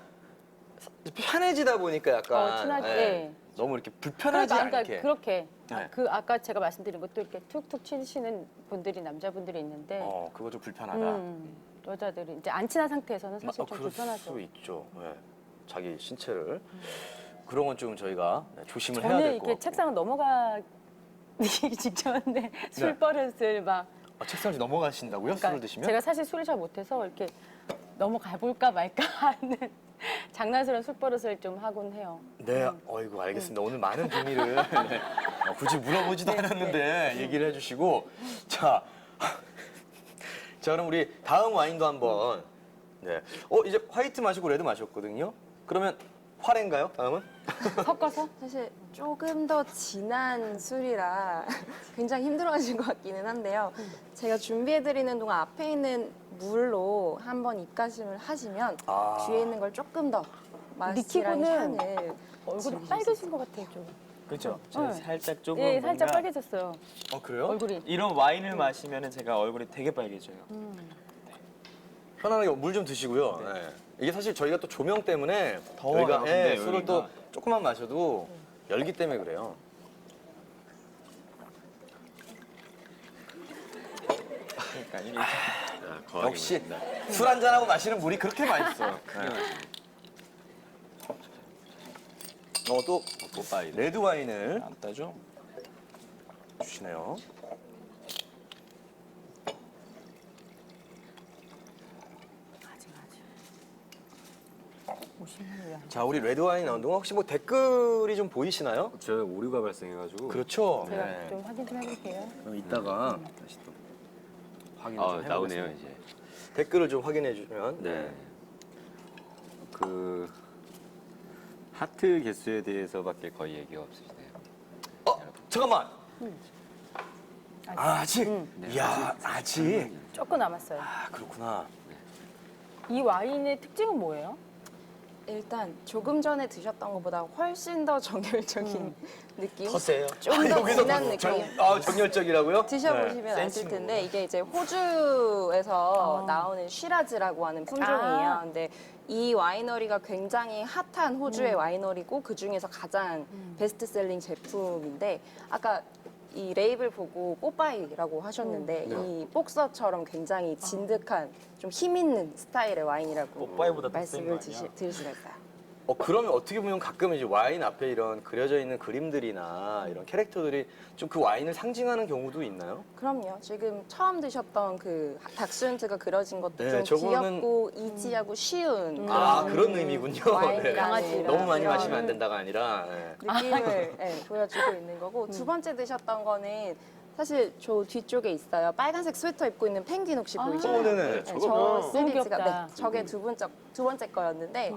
편해지다 보니까 약간 친하지. 예, 네. 너무 이렇게 불편하지 그러니까 않게. 그렇게 네. 아까 제가 말씀드린 것도 이렇게 툭툭 치시는 분들이 남자분들이 있는데 그거 좀 불편하다. 여자들이 이제 안 친한 상태에서는 사실 좀 그럴 불편하죠. 수 있죠. 예. 자기 신체를 그런 건 좀 저희가 조심을 해야 저는 될 것 이렇게 같고. 책상을 넘어가기 직전에 술버릇을 막 책상을 넘어가신다고요? 술을 그러니까 드시면? 제가 사실 술을 잘 못해서 이렇게 넘어가 볼까 말까 하는 장난스러운 술버릇을 좀 하곤 해요. 네, 어이구 알겠습니다. 오늘 많은 비밀을 네, 굳이 물어보지도 않았는데 얘기를 해주시고 자, 자 그럼 우리 다음 와인도 한번 네, 이제 화이트 마시고 레드 마셨거든요. 그러면 화레인가요? 다음은? 섞어서? 사실 조금 더 진한 술이라 굉장히 힘들어하실 것 같기는 한데요. 제가 준비해드리는 동안 앞에 있는 물로 한번 입가심을 하시면 뒤에 있는 걸 조금 더 맛이랑 리키고는 향을 얼굴이 빨개진 것 같아요, 좀. 그렇죠? 네. 살짝 조금 예, 살짝 뭔가 빨개졌어요. 그래요? 얼굴이. 이런 와인을 마시면은 제가 얼굴이 되게 빨개져요. 편안하게 물 좀 드시고요. 네. 이게 사실 저희가 또 조명 때문에 더워요, 저희가 근데 술을 여기가. 또 조금만 마셔도 열기 때문에 그래요. 그러니까 이게 역시 술 한잔하고 마시는 물이 그렇게 맛있어요. 또 레드 와인을 안 따죠? 주시네요. 자, 우리 레드 와인 나온 동안 혹시 뭐 댓글이 좀 보이시나요? 저 오류가 발생해가지고 그렇죠. 제가 네. 좀 확인 좀 해볼게요. 그럼 이따가 다시 또 확인 좀 해보겠습니다. 나오네요 이제. 댓글을 좀 확인해 주시면. 네. 그 하트 개수에 대해서밖에 거의 얘기가 없으시네요. 잠깐만. 아직? 이야, 아직? 조금 남았어요. 그렇구나. 이 와인의 특징은 뭐예요? 일단 조금 전에 드셨던 것보다 훨씬 더 정열적인 느낌? 더 세요? 좀 더 여기서 진한 더 느낌? 정열적이라고요? 드셔보시면 네. 아실 텐데 이게 이제 호주에서 나오는 쉬라즈라고 하는 품종이에요. 아. 근데 이 와이너리가 굉장히 핫한 호주의 와이너리고 그 중에서 가장 베스트셀링 제품인데 아까 이 레이블 보고 뽀빠이라고 하셨는데 이 복서처럼 굉장히 진득한 좀 힘 있는 스타일의 와인이라고 뽀빠이보다 더 센 말씀을 거 아니야? 드릴 수가 있어요. 그러면 어떻게 보면 가끔 이제 와인 앞에 이런 그려져 있는 그림들이나 이런 캐릭터들이 좀 그 와인을 상징하는 경우도 있나요? 그럼요. 지금 처음 드셨던 그 닥스훈트가 그려진 것도 네, 좀 저거는- 귀엽고 이지하고 쉬운 그런 의미군요. 와인이라는 강아지랑 너무 많이 그런 마시면 안 된다가 아니라. 네. 느낌을 보여주고 있는 거고 두 번째 드셨던 거는 사실 저 뒤쪽에 있어요. 빨간색 스웨터 입고 있는 펭귄 혹시 보이시나요? 네네. 저 너무 시리즈가 귀엽다. 저게 두 번째 거였는데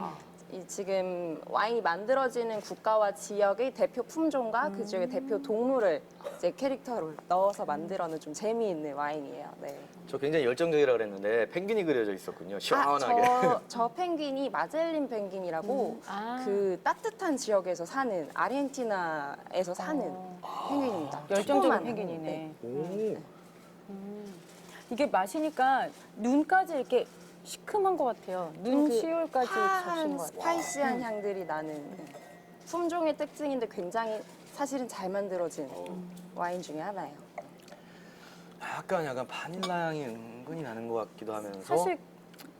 이 지금 와인이 만들어지는 국가와 지역의 대표 품종과 그 지역의 대표 동물을 이제 캐릭터로 넣어서 만들어는 좀 재미있는 와인이에요. 네. 저 굉장히 열정적이라 그랬는데 펭귄이 그려져 있었군요. 시원하게. 저 펭귄이 마젤린 펭귄이라고 아. 그 따뜻한 지역에서 사는 아르헨티나에서 사는 펭귄입니다. 열정적인 조그만. 펭귄이네. 오. 이게 마시니까 눈까지 이렇게 시큼한 것 같아요. 눈 시울까지 적신 파한 것 같아요. 스파이시한 향들이 나는 품종의 특징인데 굉장히 사실은 잘 만들어진 와인 중에 하나예요. 약간 바닐라 향이 은근히 나는 것 같기도 하면서. 사실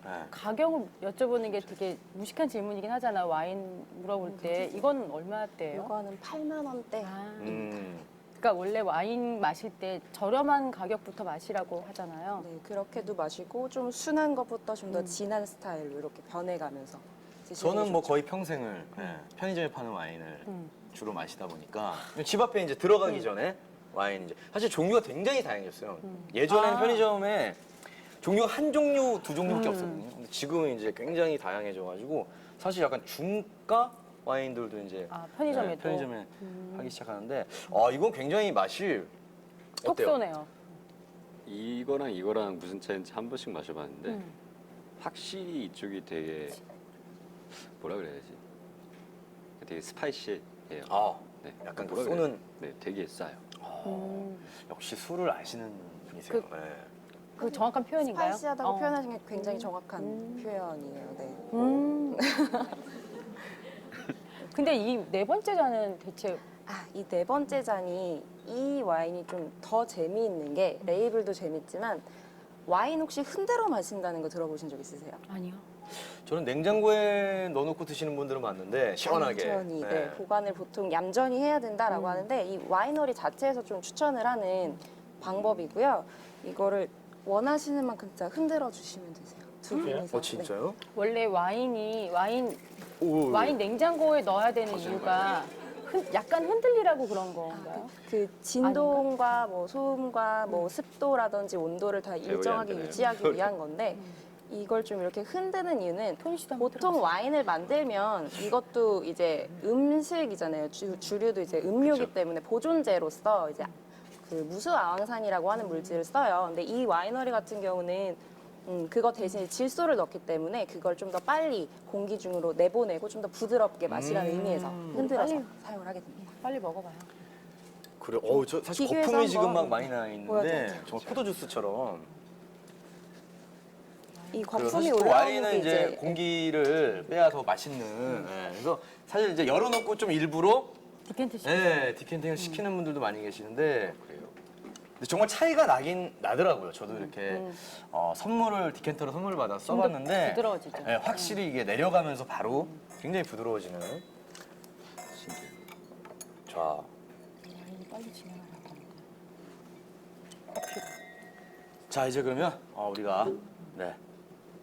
네. 가격을 여쭤보는 게 되게 무식한 질문이긴 하잖아. 와인 물어볼 때 이건 얼마대예요? 이거는 8만 원대. 아, 음. 그러니까 원래 와인 마실 때 저렴한 가격부터 마시라고 하잖아요. 네, 그렇게도 마시고 좀 순한 것부터 좀 더 진한 스타일로 이렇게 변해가면서 드시는 저는 게 뭐 좋죠. 거의 평생을 편의점에 파는 와인을 음. 주로 마시다 보니까 집 앞에 이제 들어가기 전에 와인 이제 사실 종류가 굉장히 다양해졌어요. 예전에는 아. 편의점에 종류가 한 종류, 두 종류밖에 없었거든요. 근데 지금은 이제 굉장히 다양해져가지고 사실 약간 중가 와인들도 이제 아, 편의점에도? 네, 편의점에 하기 시작하는데 이건 굉장히 맛이 톡 어때요? 쏘네요. 이거랑 무슨 차이인지 한 번씩 마셔봤는데 음. 확실히 이쪽이 되게 뭐라 그래야 되지? 되게 스파이시해요. 네. 약간 그 뭐라 그래야 쏘는 돼? 네, 되게 싸요. 역시 술을 아시는 분이세요. 그- 네. 그 정확한 표현인가요? 스파이시하다고 어. 표현하신 게 굉장히 정확한 표현이에요. 네. 근데 이 네 번째 잔은 대체 이 네 번째 잔이 이 와인이 좀 더 재미있는 게 레이블도 재밌지만 와인 혹시 흔들어 마신다는 거 들어보신 적 있으세요? 아니요. 저는 냉장고에 넣어놓고 드시는 분들은 많는데 시원하게. 얌전히, 네, 보관을 보통 얌전히 해야 된다라고 하는데 이 와이너리 자체에서 좀 추천을 하는 방법이고요. 이거를 원하시는 만큼 진짜 흔들어 주시면 되세요. 두 분이서. 진짜요? 원래 와인 오, 냉장고에 넣어야 되는 이유가 약간 흔들리라고 그런 건가요? 그 진동과 뭐 소음과 뭐 습도라든지 온도를 다 일정하게 되네요. 유지하기 위한 건데 이걸 좀 이렇게 흔드는 이유는 토니씨도 한번 보통 와인을 만들면 이것도 이제 음식이잖아요. 주류도 이제 음료기 그쵸. 때문에 보존제로서 이제 그 무수아황산이라고 하는 물질을 써요. 근데 이 와이너리 같은 경우는 그거 대신에 질소를 넣기 때문에 그걸 좀 더 빨리 공기 중으로 내보내고 좀 더 부드럽게 마시라는 의미에서 흔들어서 빨리. 사용을 하게 됩니다. 빨리 먹어봐요. 그래. 저 사실 비교해서 거품이 지금 한번 막 많이 나 있는데 보여드릴게요. 정말 포도 주스처럼. 이 그리고 거품이 사실 또 올라오는 와인은 게 이제 이제 공기를 빼야 더 맛있는. 예, 그래서 사실 이제 열어놓고 좀 일부러 디켄트 디캔팅을 시키는 분들도 많이 계시는데 근데 정말 차이가 나긴 나더라고요. 저도 이렇게 선물을 디캔터로 선물을 받아 써봤는데 부드러워지죠. 예, 확실히 이게 내려가면서 바로 굉장히 부드러워지는. 자, 빨리 진행하라고. 자 이제 그러면 우리가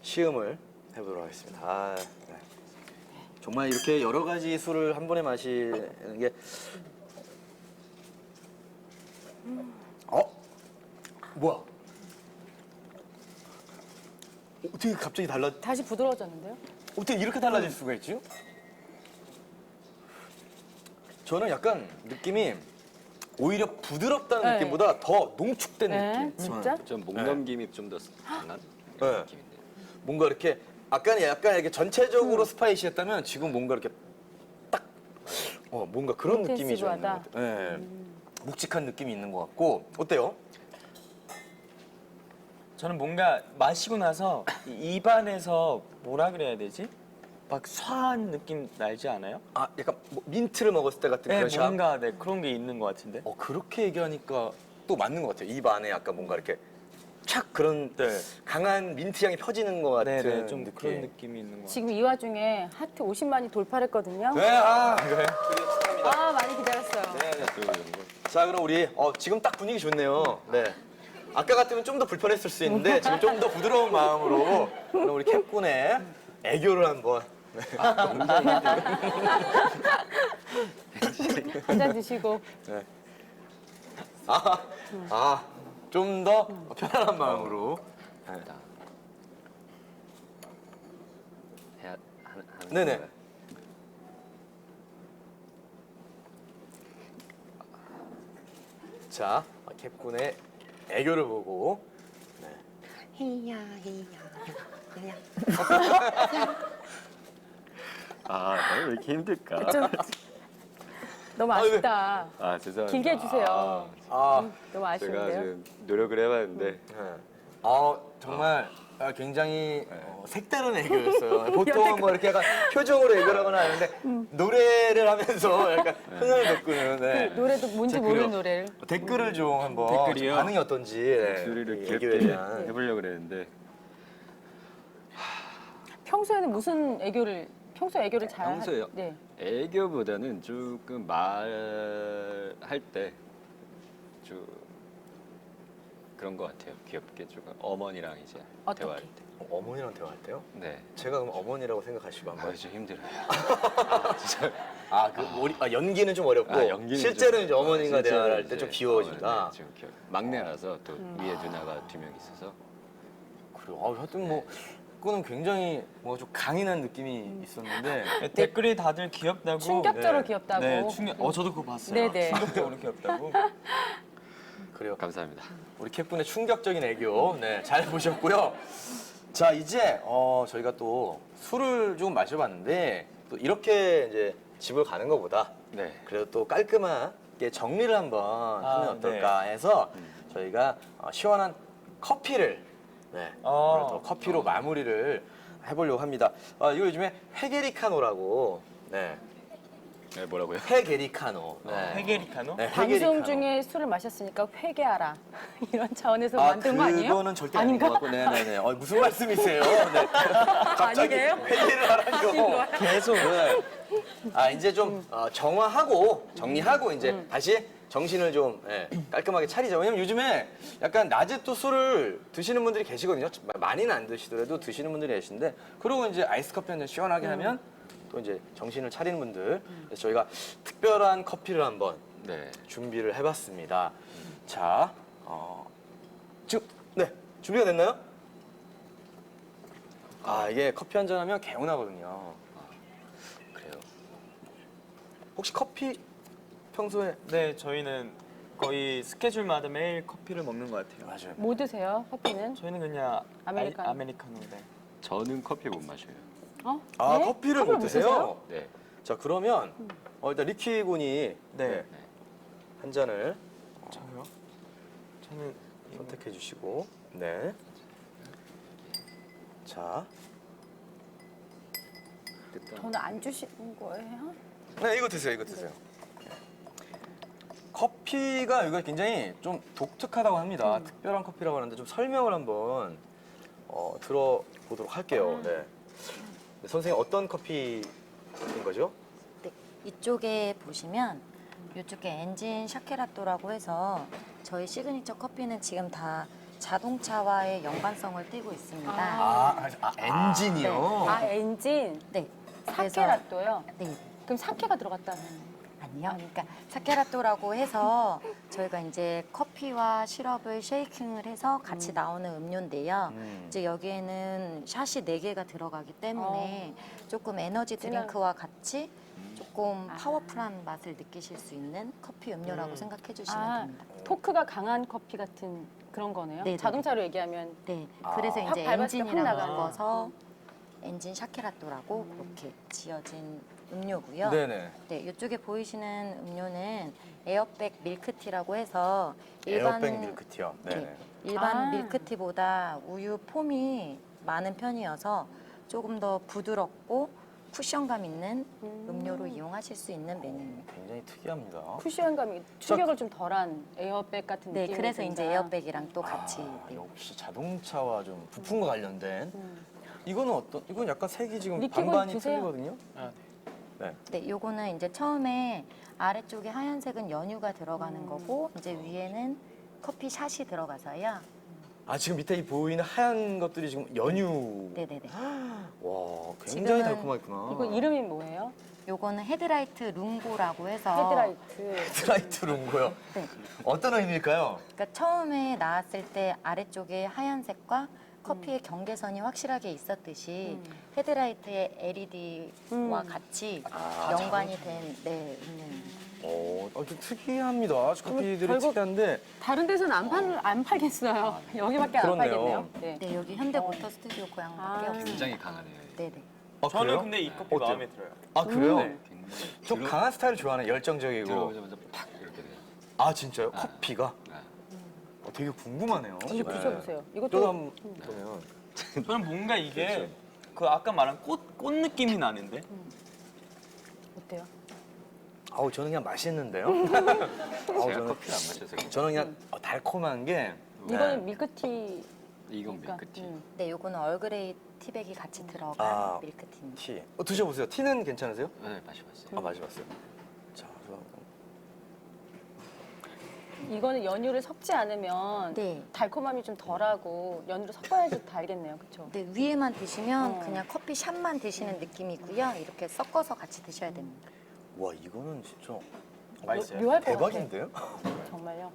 시음을 해보도록 하겠습니다. 네. 정말 이렇게 여러 가지 술을 한 번에 마시는 게 뭐야? 어떻게 갑자기 다시 부드러워졌는데요? 어떻게 이렇게 달라질 수가 있지? 저는 약간 느낌이 오히려 부드럽다는 네. 느낌보다 더 농축된 네, 느낌. 진짜? 좀 목 넘김이 좀 더 강한 네. 느낌인데. 뭔가 이렇게 약간 이렇게 전체적으로 스파이시했다면 지금 뭔가 이렇게 딱 뭔가 그런 느낌이 좀 있는 것 인텐시브하다. 같아요. 네. 묵직한 느낌이 있는 것 같고 어때요? 저는 뭔가 마시고 나서 이 입안에서 뭐라 그래야 되지? 막 sw한 느낌 날지 않아요? 약간 뭐 민트를 먹었을 때 같은 그런 샵? 뭔가 그런 게 있는 것 같은데. 그렇게 얘기하니까 또 맞는 것 같아요. 입 안에 약간 뭔가 이렇게 착 그런 강한 민트 향이 펴지는 것 같은 네네, 좀 느낌. 그런 느낌이 있는 것 같아요. 지금 이 와중에 하트 50만이 돌파했거든요. 네, 많이 기다렸어요. 자, 그럼 우리 지금 딱 분위기 좋네요. 네. 아까 같으면 좀 더 불편했을 수 있는데 지금 좀 더 부드러운 마음으로 그럼 우리 캡군의 애교를 한번. 한 잔 드시고. 좀 더 편안한 마음으로. 해야 하는 네네. 건가요? 자, 캡군의 애교를 보고 아, 왜 이렇게 힘들까? 좀 너무 아쉽다. 아, 죄송합니다. 길게 해주세요. 아, 너무 제가 아쉬운데요. 지금 노력을 해봤는데 네. 정말 굉장히 색다른 애교였어요. 보통 뭐 이렇게 약간 표정으로 애교를 하거나 하는데 노래를 하면서 약간 흥을 돋구는 네. 노래도 뭔지 자, 모르는 그래요. 노래를. 댓글을 좀 한번 댓글이요? 반응이 어떤지 네. 소리를 이 귀엽게 애교에 대한 해보려고 그랬는데 평소에는 무슨 애교를 평소 애교를 잘 평소에요? 네. 애교보다는 조금 말할 때 좀 그런 것 같아요. 귀엽게 조금 어머니랑 이제 어떻게? 대화할 때. 어머니랑 대화할 때요? 네. 제가 그럼 어머니라고 생각하시고 한번 아, 좀 힘들어요. 아, 진짜. 연기는 좀 어렵고 연기는 실제로는 좀- 이제 어머님과 실제로 대화를 할 때 이제, 좀 귀여워진다. 네, 좀 막내라서 또 위에 누나가 2명 있어서 그래요. 하여튼 뭐 그거는 굉장히 뭔가 좀 강인한 느낌이 있었는데 댓글이 다들 귀엽다고. 충격적으로 네. 귀엽다고. 네, 저도 그거 봤어요. 네네. 충격적으로 귀엽다고. 그래요. 감사합니다. 우리 캡군의 충격적인 애교 네, 잘 보셨고요. 자 이제 저희가 또 술을 좀 마셔봤는데 또 이렇게 이제 집을 가는 것보다 네. 그래도 또 깔끔하게 정리를 한번 하면 어떨까 해서 저희가 시원한 커피를 네, 오늘 또 커피로 마무리를 해보려고 합니다. 이거 요즘에 회게리카노라고 네, 네, 뭐라고요? 회게리카노 네. 헤게리카노? 네, 방송 회게리카노. 중에 술을 마셨으니까 회개하라 이런 차원에서 만든 거 아니에요? 그거는 절대 아닌 것 같고, 네네네. 무슨 말씀이세요? 네. 갑자기 아니래요? 회의를 하라고. 계속. 네. 이제 좀 정화하고 정리하고 이제 다시 정신을 좀 깔끔하게 차리자. 왜냐면 요즘에 약간 낮에 또 술을 드시는 분들이 계시거든요. 많이는 안 드시더라도 드시는 분들이 계신데 그리고 이제 아이스 커피 한 잔 시원하게 하면 또 이제 정신을 차리는 분들. 그래서 저희가 특별한 커피를 한번 네. 준비를 해봤습니다. 자, 지금 네 준비가 됐나요? 이게 커피 한 잔 하면 개운하거든요. 그래요. 혹시 커피 평소에 네, 저희는 거의 스케줄마다 매일 커피를 먹는 것 같아요. 맞아요. 뭐 드세요? 커피는? 저희는 그냥 아메리카노. 아메리카노. 네. 저는 커피 못 마셔요. 네? 커피를 못 드세요? 네. 자, 그러면 일단 리키 군이 네. 한 잔을 저요? 저는 이거 선택해 주시고, 네. 자, 저는 안 주시는 거예요? 네 이거 드세요, 이거 드세요. 커피가 이거 굉장히 좀 독특하다고 합니다. 특별한 커피라고 하는데 좀 설명을 한번 들어보도록 할게요. 네. 네, 선생님 어떤 커피인 거죠? 네, 이쪽에 보시면 이쪽에 엔진 샤케라토라고 해서 저희 시그니처 커피는 지금 다 자동차와의 연관성을 띠고 있습니다. 엔진이요? 엔진. 네. 사케라또요? 네. 그럼 사케가 들어갔다는 아니요. 그러니까 샤케라토라고 해서 저희가 이제 커피와 시럽을 쉐이킹을 해서 같이 나오는 음료인데요. 이제 여기에는 샷이 4개가 들어가기 때문에 조금 에너지 드링크와 같이 조금 파워풀한 맛을 느끼실 수 있는 커피 음료라고 생각해 주시면 됩니다. 토크가 강한 커피 같은 그런 거네요. 네네. 자동차로 얘기하면 네. 그래서 확 이제 밟았을 때확 엔진이라고 나가는 적어서 엔진 샤케라토라고 그렇게 지어진 음료고요. 네네. 네, 이쪽에 보이시는 음료는 에어백 밀크티라고 해서 에어백 밀크티요. 네, 네네. 일반 밀크티보다 우유 폼이 많은 편이어서 조금 더 부드럽고 쿠션감 있는 음료로 이용하실 수 있는 메뉴입니다. 굉장히 특이합니다. 쿠션감이 충격을 좀 덜한 에어백 같은 네, 느낌이 그래서 든다. 이제 에어백이랑 또 같이 네. 역시 자동차와 좀 부품과 관련된. 이거는 이건 약간 색이 지금 리키군 반반이 드세요. 틀리거든요. 네, 요거는 이제 처음에 아래쪽에 하얀색은 연유가 들어가는 거고 이제 위에는 커피 샷이 들어가서요. 지금 밑에 이 보이는 하얀 것들이 지금 연유. 네네네. 와, 굉장히 지금은 달콤하구나. 이거 이름이 뭐예요? 요거는 헤드라이트 룽고라고 해서 헤드라이트. 헤드라이트 롱고요. 네. 어떤 의미일까요? 그러니까 처음에 나왔을 때 아래쪽에 하얀색과 커피의 경계선이 확실하게 있었듯이 헤드라이트의 LED와 같이 연관이 된 음료입니다. 좀 특이합니다. 아주 커피들이 결국- 특이한데. 다른 데서는 안 팔겠어요. 여기밖에 안 그렇네요. 팔겠네요. 네. 네, 여기 현대모터 스튜디오 고향밖에 아. 없어요. 굉장히 강하네요. 네네. 아, 저는 그래요? 근데 이 커피 어때요? 마음에 들어요. 아, 그래요? 네. 굉장히 좀 강한 스타일 좋아하는 열정적이고. 들어오자마자 팍 이렇게 돼요. 아, 진짜요? 커피가? 네. 되게 궁금하네요. 이제 드셔보세요. 저도 이것도 한번 보면. 저는 뭔가 이게 그 아까 말한 꽃 느낌이 나는데. 어때요? 아우, 저는 그냥 맛있는데요. 제가 저는- 커피를 안 마셔서 그래요. 저는 그냥 달콤한 게. 이거는 밀크티. 이건 그러니까, 밀크티. 네, 요거는 얼그레이 티백이 같이 들어간 아. 밀크티입니다. 티. 드셔보세요. 티는 괜찮으세요? 네, 마셔봤어요. 아, 마셔봤어요. 자, 이거는 연유를 섞지 않으면 네. 달콤함이 좀 덜하고 연유를 섞어야지 달겠네요. 그렇죠? 네, 위에만 드시면 어. 그냥 커피 샷만 드시는 느낌이고요. 이렇게 섞어서 같이 드셔야 됩니다. 와, 이거는 진짜 맛있어요. 묘할 것 대박인데요? 같아. 정말요.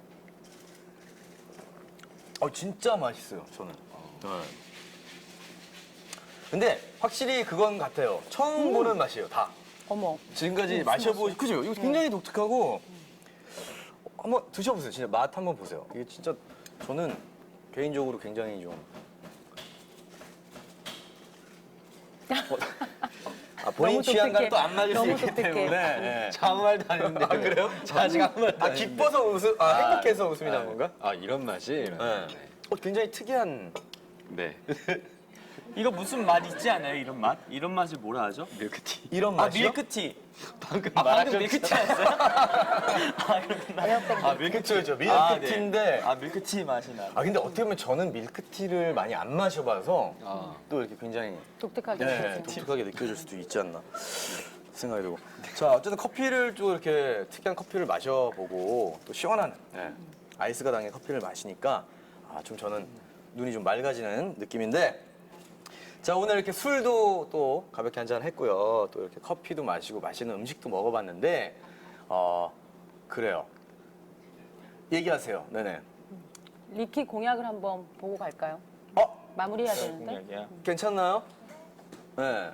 진짜 맛있어요, 저는. 네. 근데 확실히 그건 같아요. 처음 보는 맛이에요, 다. 어머. 지금까지 마셔보시, 그죠? 이거 굉장히 독특하고. 한번 드셔보세요. 진짜 맛 한번 보세요. 이게 진짜 저는 개인적으로 굉장히 좀. 본인 너무 취향과는 독특해. 또 안 맞을 수 너무 있기 독특해. 때문에. 아무 말도 안 했는데. 그래요? 아직 아무 말도 안 했는데. 기뻐서 웃음, 행복해서 웃음이 난 건가? 아, 이런 맛이? 이런 네. 굉장히 특이한. 네. 이거 무슨 맛 있지 않아요? 이런 맛? 이런 맛을 뭐라 하죠? 밀크티. 이런 아 맛이요? 밀크티. 방금 방금 밀크티였어요? 아 그렇구나. 밀크티죠. 아, 밀크티인데. 네. 아 밀크티 맛이 나. 근데 어떻게 보면 저는 밀크티를 많이 안 마셔봐서 아, 또 이렇게 굉장히 독특하게. 네, 느껴지죠. 독특하게 느껴질 수도 있지 않나 생각이 들고. 자, 어쨌든 커피를 또 이렇게 특이한 커피를 마셔보고 또 시원한 아이스가 당긴 커피를 마시니까 좀 저는 눈이 좀 맑아지는 느낌인데, 자, 오늘 이렇게 술도 또 가볍게 한잔 했고요. 또 이렇게 커피도 마시고 맛있는 음식도 먹어봤는데, 그래요. 얘기하세요. 네네. 리키 공약을 한번 보고 갈까요? 마무리해야 되는데. 공약이야. 괜찮나요? 네.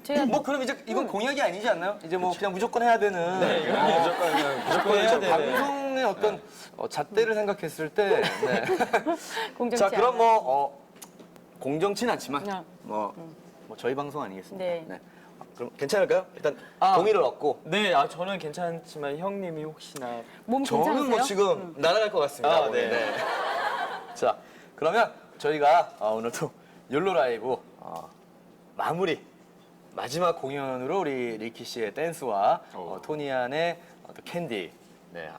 제가 뭐 그럼 이제 이건 공약이 아니지 않나요? 이제 뭐 그냥 무조건 해야 되는. 네, 이건 무조건 해야 돼. 방송의 어떤 잣대를 생각했을 때. 네. 공정치 자, 그럼 않아요. 뭐 공정치는 않지만 그냥, 뭐 저희 방송 아니겠습니까? 네. 그럼 괜찮을까요? 일단 아. 동의를 얻고. 네, 저는 괜찮지만 형님이 혹시나 몸 저는 괜찮으세요? 뭐 지금 날아갈 것 같습니다. 아, 오늘. 네. 자, 그러면 저희가 오늘 또 욜로 라이브 마무리 마지막 공연으로 우리 리키 씨의 댄스와 토니안의 또 캔디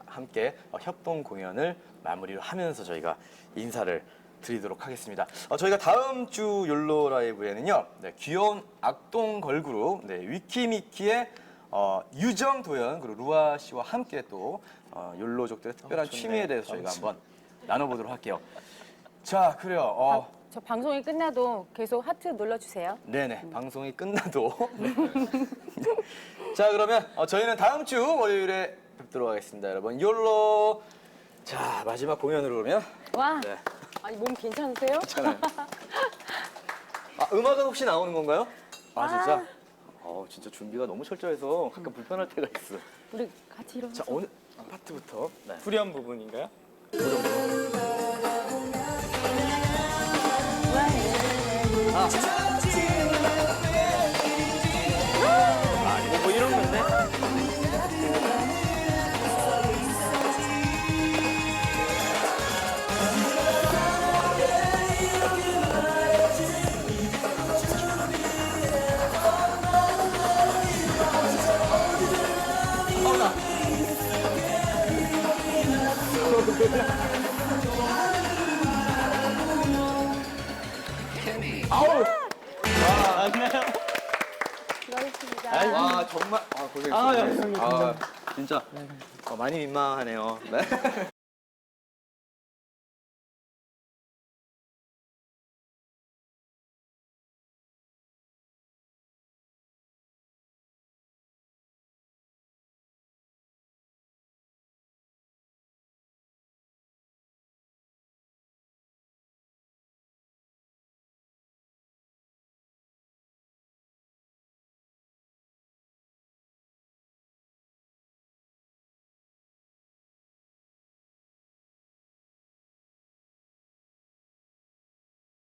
함께 협동 공연을 마무리를 하면서 저희가 인사를 드리도록 하겠습니다. 저희가 다음 주 욜로 라이브에는요, 귀여운 악동 걸그룹 위키미키의 유정 도연 그리고 루아 씨와 함께 또 욜로족들의 특별한 좋네. 취미에 대해서 저희가 한번 나눠보도록 할게요. 자, 그래요. 저 방송이 끝나도 계속 하트 눌러주세요. 네네, 방송이 끝나도. 자, 그러면 저희는 다음 주 월요일에 뵙도록 하겠습니다, 여러분. 욜로. 자, 마지막 공연으로 그러면. 와, 네. 아니 몸 괜찮으세요? 괜찮아요. 음악은 혹시 나오는 건가요? 진짜? 진짜 준비가 너무 철저해서 가끔 불편할 때가 있어. 우리 같이 일어나서. 자, 오늘 파트부터. 네. 후렴 부분인가요? 이거 뭐 이런 건데? 수고하셨습니다. 와, 정말 고생했습니다. 형님, 진짜 많이 민망하네요. 네.